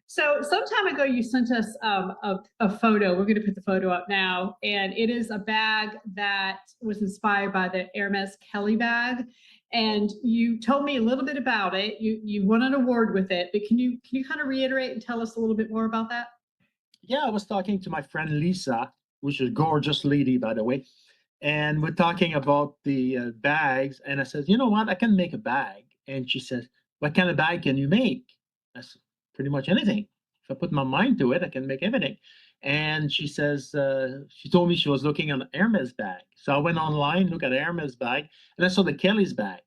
So some time ago, you sent us a photo. We're going to put the photo up now, and it is a bag that was inspired by the Hermes Kelly bag. And you told me a little bit about it. You won an award with it, but can you kind of reiterate and tell us a little bit more about that? Yeah, I was talking to my friend Lisa, which is a gorgeous lady, by the way, and we're talking about the bags. And I said, you know what? I can make a bag. And she says, what kind of bag can you make? I said, pretty much anything. If I put my mind to it, I can make everything. And she says, she told me she was looking at an Hermes bag. So I went online, look at Hermes bag, and I saw the Kelly's bag.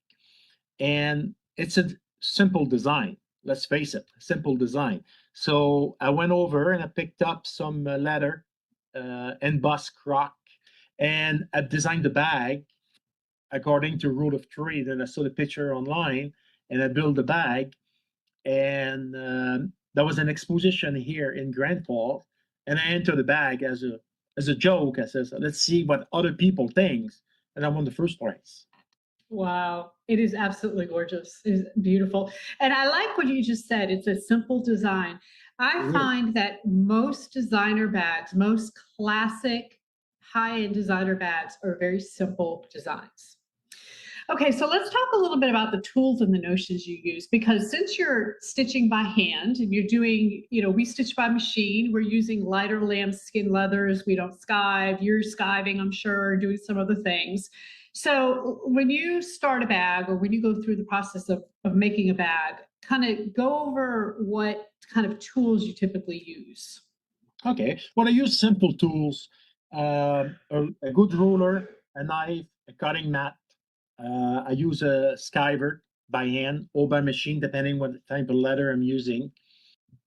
And it's a simple design. Let's face it, simple design. So I went over and I picked up some leather, embossed croc, and I designed the bag according to rule of three. Then I saw the picture online and I built the bag. And there was an exposition here in Grand Falls, and I entered the bag as a joke. I says, let's see what other people think, and I won the first prize. Wow, it is absolutely gorgeous. It is beautiful. And I like what you just said. It's a simple design. I Really? find that most designer bags, most classic high-end designer bags are very simple designs. Okay, so let's talk a little bit about the tools and the notions you use, because since you're stitching by hand and you're doing, we stitch by machine, we're using lighter lambskin leathers, we don't skive, you're skiving, I'm sure, doing some other things. So when you start a bag or when you go through the process of making a bag, kind of go over what kind of tools you typically use. Okay. Well, I use simple tools, a good ruler, a knife, a cutting mat. I use a skiver by hand or by machine, depending what type of leather I'm using.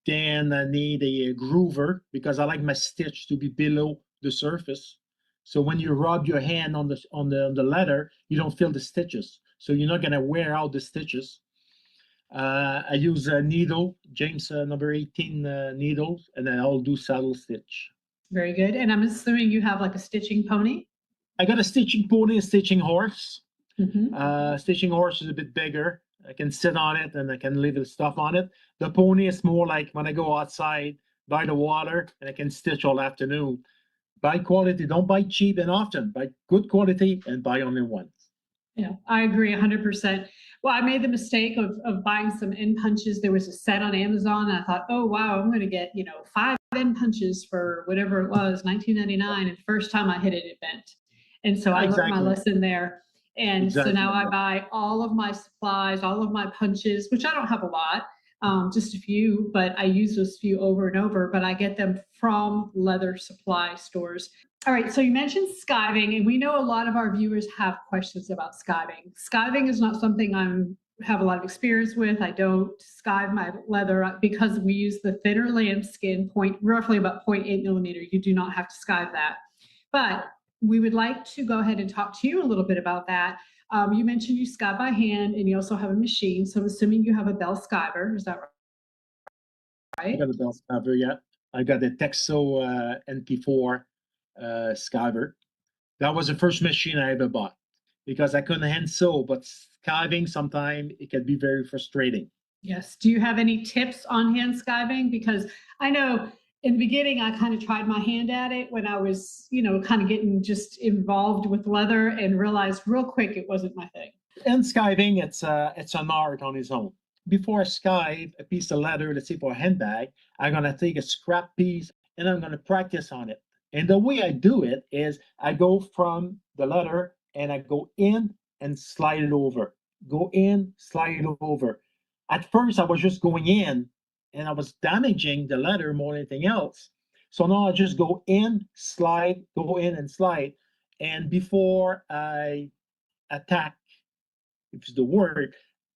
Then I need a groover because I like my stitch to be below the surface. So when you rub your hand on the leather, you don't feel the stitches. So you're not gonna wear out the stitches. I use a needle, James number 18 needles, and then I'll do saddle stitch. Very good. And I'm assuming you have like a stitching pony. I got a stitching pony, a stitching horse. Mhm. Stitching horse is a bit bigger. I can sit on it and I can leave the stuff on it. The pony is more like when I go outside by the water and I can stitch all afternoon. Buy quality, don't buy cheap and often. Buy good quality and buy only once. Yeah, I agree 100%. Well, I made the mistake of buying some end punches. There was a set on Amazon, and I thought, oh, wow, I'm going to get, 5 end punches for whatever it was, 19.99. And first time I hit it, it bent. And so I learned my Exactly. lesson there. And so Exactly. now I buy all of my supplies, all of my punches, which I don't have a lot, just a few, but I use those few over and over, but I get them from leather supply stores. All right, so you mentioned skiving, and we know a lot of our viewers have questions about skiving. Skiving is not something I'm have a lot of experience with. I don't skive my leather because we use the thinner lambskin point, roughly about 0.8 millimeter. You do not have to skive that. But we would like to go ahead and talk to you a little bit about that. You mentioned you skive by hand and you also have a machine. So I'm assuming you have a bell skiver. Is that I right? got a bell skiver yet. I got a Texo NP4 skiver. That was the first machine I ever bought because I couldn't hand sew, but skiving sometimes it can be very frustrating. Yes. Do you have any tips on hand skiving? Because I know in the beginning I kind of tried my hand at it when I was, kind of getting just involved with leather and realized real quick it wasn't my thing. And skiving, it's an art on its own. before I skive a piece of leather, let's say for a handbag, I'm gonna take a scrap piece and I'm gonna practice on it. And the way I do it is I go from the leather and I go in and slide it over. Go in, slide it over. At first, I was just going in and I was damaging the leather more than anything else. So now I just go in, slide, go in and slide. And before I attack, which is the word,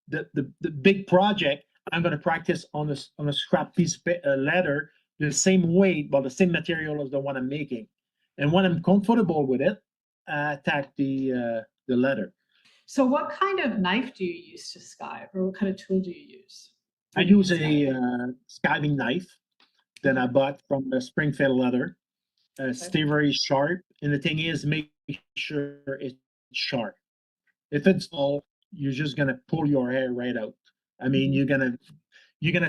the big project, I'm going to practice on a scrap piece of leather the same weight, but the same material as the one I'm making. And when I'm comfortable with it, I attack the leather. So what kind of knife do you use to skive, or what kind of tool do you use? I use a skiving knife that I bought from Springfield Leather. Stay very sharp, and the thing is, make sure it's sharp. If it's dull, you're just gonna pull your hair right out. I mean, you're gonna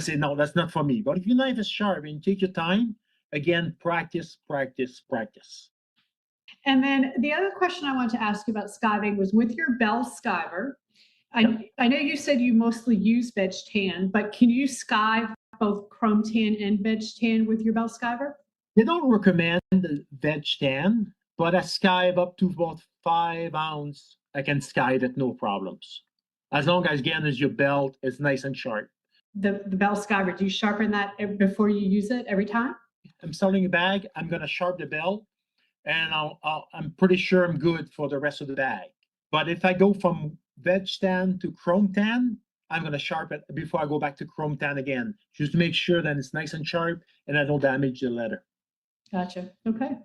say, no, that's not for me. But if your knife is sharp and you take your time, again, practice, practice, practice. And then the other question I wanted to ask you about skiving was with your bell skiver. I know you said you mostly use veg tan, but can you skive both chrome tan and veg tan with your bell skiver? They don't recommend the veg tan, but I skive up to about 5 ounce. I can skive it no problems. As long as again as your belt is nice and sharp. The bell skiver, do you sharpen that before you use it every time? I'm starting a bag, I'm gonna sharp the belt, and I'm pretty sure I'm good for the rest of the bag. But if I go from veg tan to chrome tan, I'm gonna sharpen it before I go back to chrome tan again, just to make sure that it's nice and sharp and I don't damage the leather. Gotcha. Okay.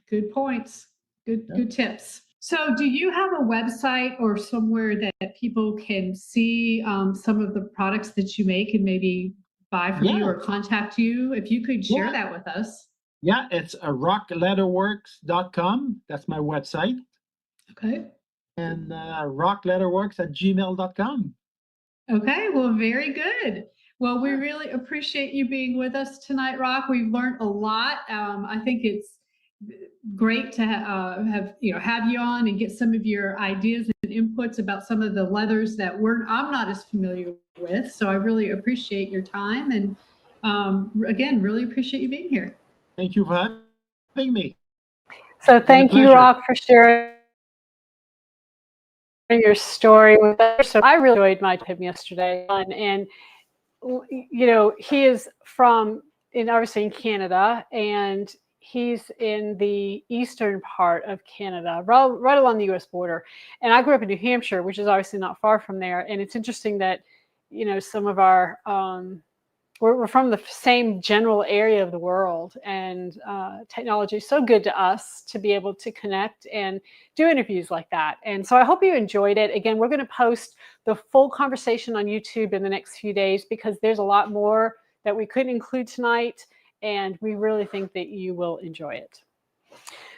Good points. Good tips. So do you have a website or somewhere that people can see some of the products that you make and maybe buy from you or contact you? If you could share that with us. Yeah, it's rockleatherworks.com. That's my website. Okay. And rockleatherworks@gmail.com. Okay, well, very good. Well, we really appreciate you being with us tonight, Rock. We've learned a lot. I think it's great to have you on and get some of your ideas and inputs about some of the leathers that I'm not as familiar with. So I really appreciate your time, and again, really appreciate you being here. Thank you for having me. So thank you, Rock, for sharing your story with us. So I really enjoyed my trip yesterday, and he is obviously in Canada, and he's in the eastern part of Canada, right along the U.S. border. And I grew up in New Hampshire, which is obviously not far from there. And it's interesting that some of our we're from the same general area of the world, and technology is so good to us to be able to connect and do interviews like that. And so I hope you enjoyed it. Again, we're going to post the full conversation on YouTube in the next few days because there's a lot more that we couldn't include tonight, and we really think that you will enjoy it.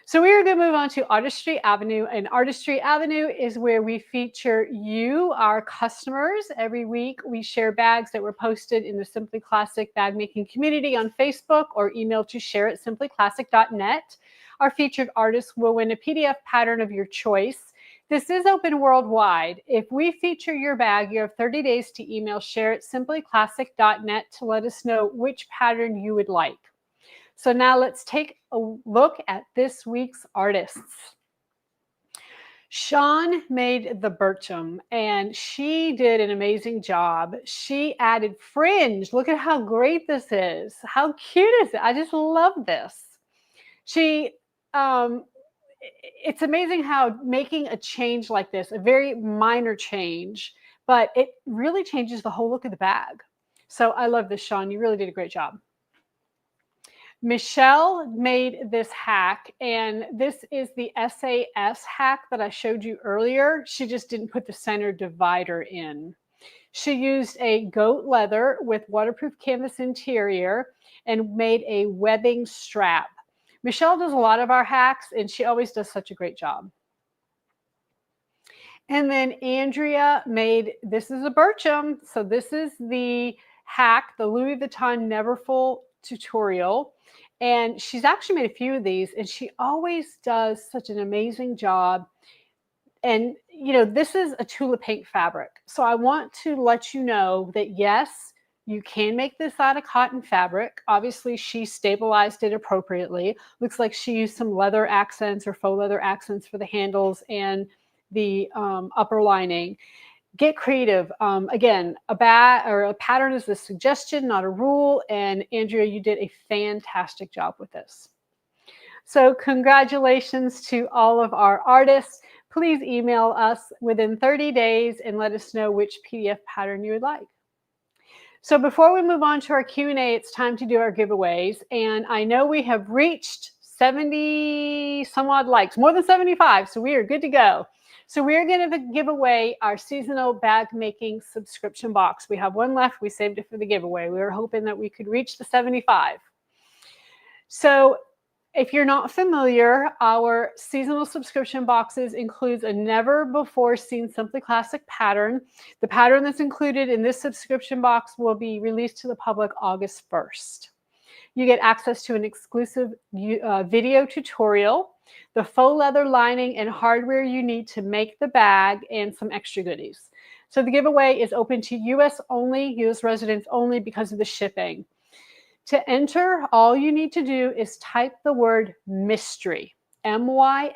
So we are going to move on to Artistry Avenue, and Artistry Avenue is where we feature you, our customers. Every week we share bags that were posted in the Simply Classic bag making community on Facebook or email to share@simplyclassic.net. Our featured artists will win a PDF pattern of your choice. This is open worldwide. If we feature your bag, you have 30 days to email share@simplyclassic.net to let us know which pattern you would like. So now let's take a look at this week's artists. Sean made the Burcham, and she did an amazing job. She added fringe. Look at how great this is. How cute is it? I just love this. It's amazing how making a change like this, a very minor change, but it really changes the whole look of the bag. So I love this, Sean. You really did a great job. Michelle made this hack, and this is the SAS hack that I showed you earlier. She just didn't put the center divider in. She used a goat leather with waterproof canvas interior and made a webbing strap. Michelle does a lot of our hacks, and she always does such a great job. And then Andrea this is a Burcham. So this is the hack, the Louis Vuitton Neverfull tutorial. And she's actually made a few of these, and she always does such an amazing job. And, this is a Tula Pink fabric. So I want to let you know that yes, you can make this out of cotton fabric. Obviously, she stabilized it appropriately. Looks like she used some leather accents or faux leather accents for the handles and the upper lining. Get creative. Again, a pattern is a suggestion, not a rule. And Andrea, you did a fantastic job with this. So congratulations to all of our artists. Please email us within 30 days and let us know which PDF pattern you would like. So before we move on to our Q&A, it's time to do our giveaways. And I know we have reached 70 some odd likes, more than 75. So we are good to go. So we're going to give away our seasonal bag making subscription box. We have one left. We saved it for the giveaway. We were hoping that we could reach the 75. So if you're not familiar, our seasonal subscription boxes includes a never before seen Simply Classic pattern. The pattern that's included in this subscription box will be released to the public August 1st. You get access to an exclusive video tutorial, the faux leather lining and hardware you need to make the bag, and some extra goodies. So the giveaway is open to US only, US residents only because of the shipping. To enter, all you need to do is type the word mystery, M-Y-S-T-E-R-Y,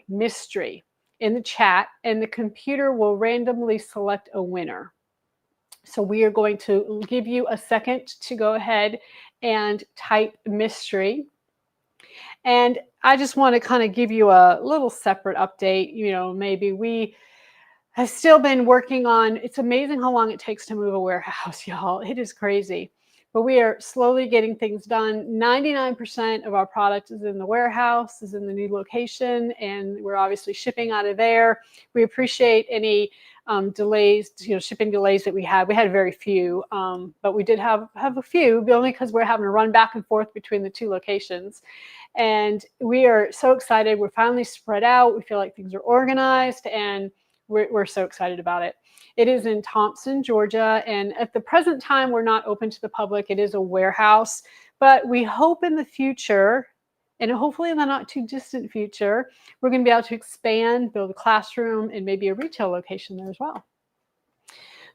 mystery, in the chat, and the computer will randomly select a winner. So we are going to give you a second to go ahead and type mystery. And I just want to kind of give you a little separate update. Maybe we have still been working on, it's amazing how long it takes to move a warehouse, y'all. It is crazy. But we are slowly getting things done. 99% of our product is in the warehouse, is in the new location, and we're obviously shipping out of there. We appreciate any delays, shipping delays that we had. We had very few, but we did have a few, only because we're having to run back and forth between the two locations. And we are so excited. We're finally spread out. We feel like things are organized, and we're so excited about it. It is in Thompson, Georgia, and at the present time, we're not open to the public. It is a warehouse, but we hope in the future, and hopefully in the not too distant future, we're going to be able to expand, build a classroom, and maybe a retail location there as well.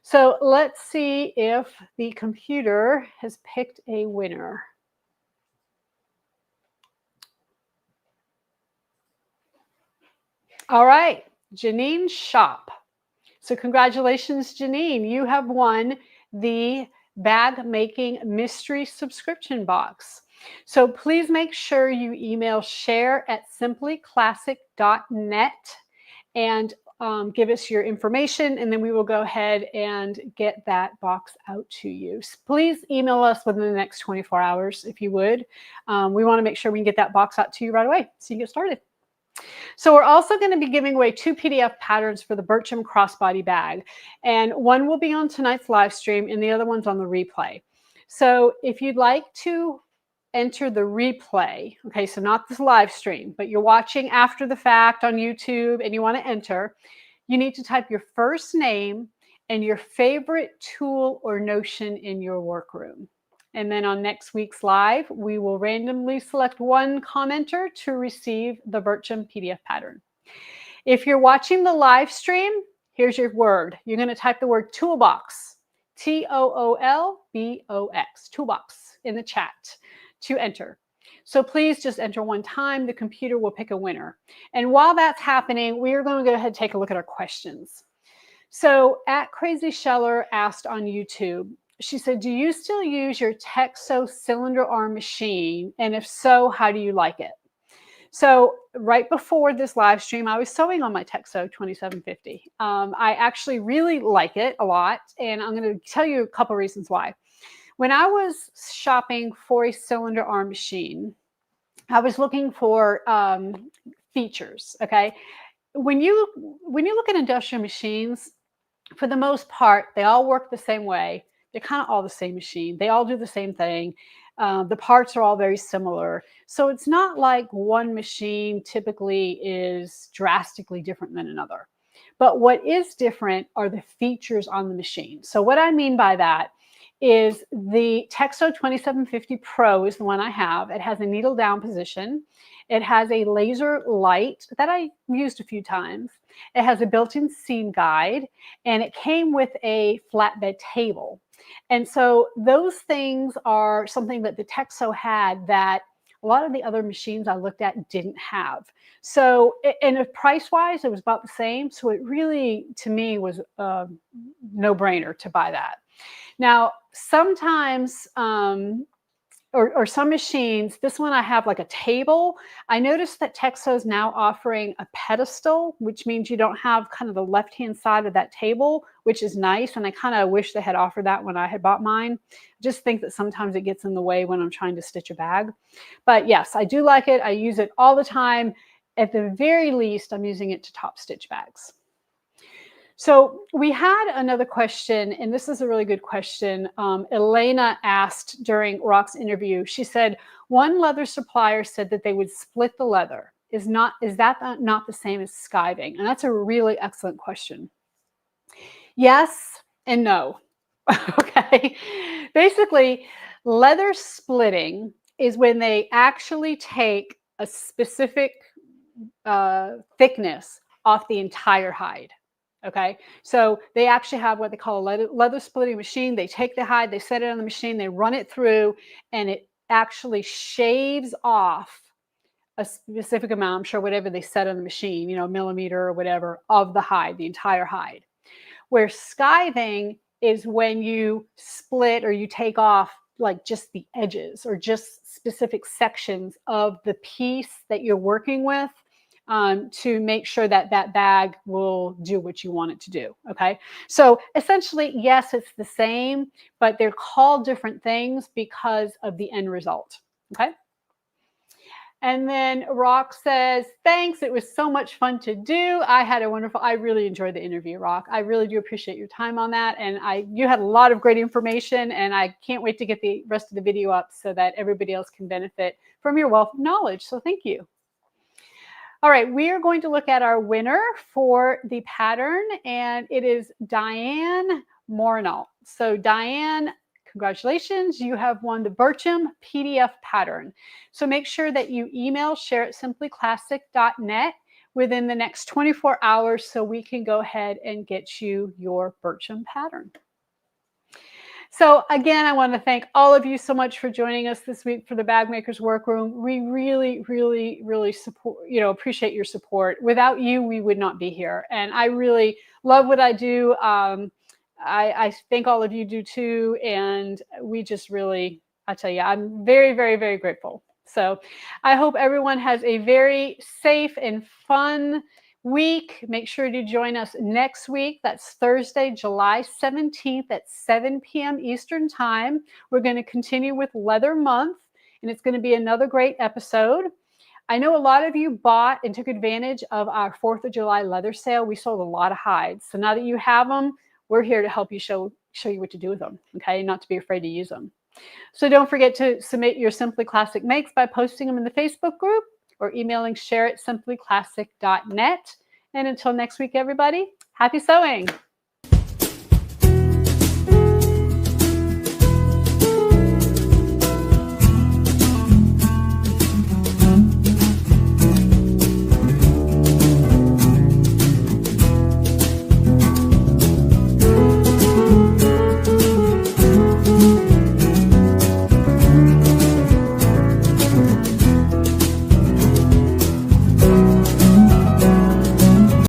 So let's see if the computer has picked a winner. All right, Janine Shop. So congratulations, Janine. You have won the bag making mystery subscription box. So please make sure you email share@simplyclassic.net and give us your information, and then we will go ahead and get that box out to you. So please email us within the next 24 hours, if you would. We want to make sure we can get that box out to you right away so you can get started. So we're also going to be giving away 2 PDF patterns for the Burcham crossbody bag. And one will be on tonight's live stream and the other one's on the replay. So if you'd like to enter the replay, okay, so not this live stream, but you're watching after the fact on YouTube and you want to enter, you need to type your first name and your favorite tool or notion in your workroom. And then on next week's live, we will randomly select one commenter to receive the Burcham PDF pattern. If you're watching the live stream, here's your word. You're going to type the word toolbox, Toolbox, toolbox, in the chat to enter. So please just enter one time. The computer will pick a winner. And while that's happening, we are going to go ahead and take a look at our questions. So at Crazy Sheller asked on YouTube, she said, do you still use your Texo cylinder arm machine? And if so, how do you like it? So right before this live stream, I was sewing on my Texo 2750. I actually really like it a lot. And I'm going to tell you a couple reasons why. When I was shopping for a cylinder arm machine, I was looking for features, okay? When you look at industrial machines, for the most part, they all work the same way. They're kind of all the same machine. They all do the same thing. The parts are all very similar. So it's not like one machine typically is drastically different than another. But what is different are the features on the machine. So what I mean by that is the Texo 2750 Pro is the one I have. It has a needle down position. It has a laser light that I used a few times. It has a built-in seam guide, and it came with a flatbed table. And so those things are something that the Texo had that a lot of the other machines I looked at didn't have. So, and price-wise, it was about the same. So it really, to me, was a no-brainer to buy that. Now, sometimes, or some machines, this one I have like a table. I noticed that Texo is now offering a pedestal, which means you don't have kind of the left-hand side of that table, which is nice. And I kind of wish they had offered that when I had bought mine. I just think that sometimes it gets in the way when I'm trying to stitch a bag. But yes, I do like it. I use it all the time. At the very least, I'm using it to top stitch bags. So we had another question, and this is a really good question. Elena asked during Rock's interview. She said, one leather supplier said that they would split the leather. Is that not the same as skiving? And that's a really excellent question. Yes and no. Okay. Basically, leather splitting is when they actually take a specific thickness off the entire hide. Okay, so they actually have what they call a leather splitting machine. They take the hide, they set it on the machine, they run it through, and it actually shaves off a specific amount, I'm sure whatever they set on the machine, you know, millimeter or whatever, of the hide, the entire hide. Where skiving is when you split or you take off like just the edges or just specific sections of the piece that you're working with. To make sure that that bag will do what you want it to do. Okay. So essentially, yes, it's the same, but they're called different things because of the end result. Okay. And then Rock says, thanks. It was so much fun to do. I really enjoyed the interview, Rock. I really do appreciate your time on that. And you had a lot of great information, and I can't wait to get the rest of the video up so that everybody else can benefit from your wealth of knowledge. So thank you. All right, we are going to look at our winner for the pattern, and it is Diane Mornall. So Diane, congratulations, you have won the Burcham PDF pattern. So make sure that you email share@simplyclassic.net within the next 24 hours so we can go ahead and get you your Burcham pattern. So again, I want to thank all of you so much for joining us this week for the Bag Makers Workroom. We really, really, really appreciate your support. Without you, we would not be here. And I really love what I do. I think all of you do too. And we just really, I tell you, I'm very, very, very grateful. So I hope everyone has a very safe and fun week. Make sure to join us next week. That's Thursday, July 17th at 7 p.m. Eastern Time. We're going to continue with Leather Month, and it's going to be another great episode. I know a lot of you bought and took advantage of our 4th of July leather sale. We sold a lot of hides. So now that you have them, we're here to help you show you what to do with them, okay? Not to be afraid to use them. So don't forget to submit your Simply Classic makes by posting them in the Facebook group or emailing share@simplyclassic.net. And until next week, everybody, happy sewing.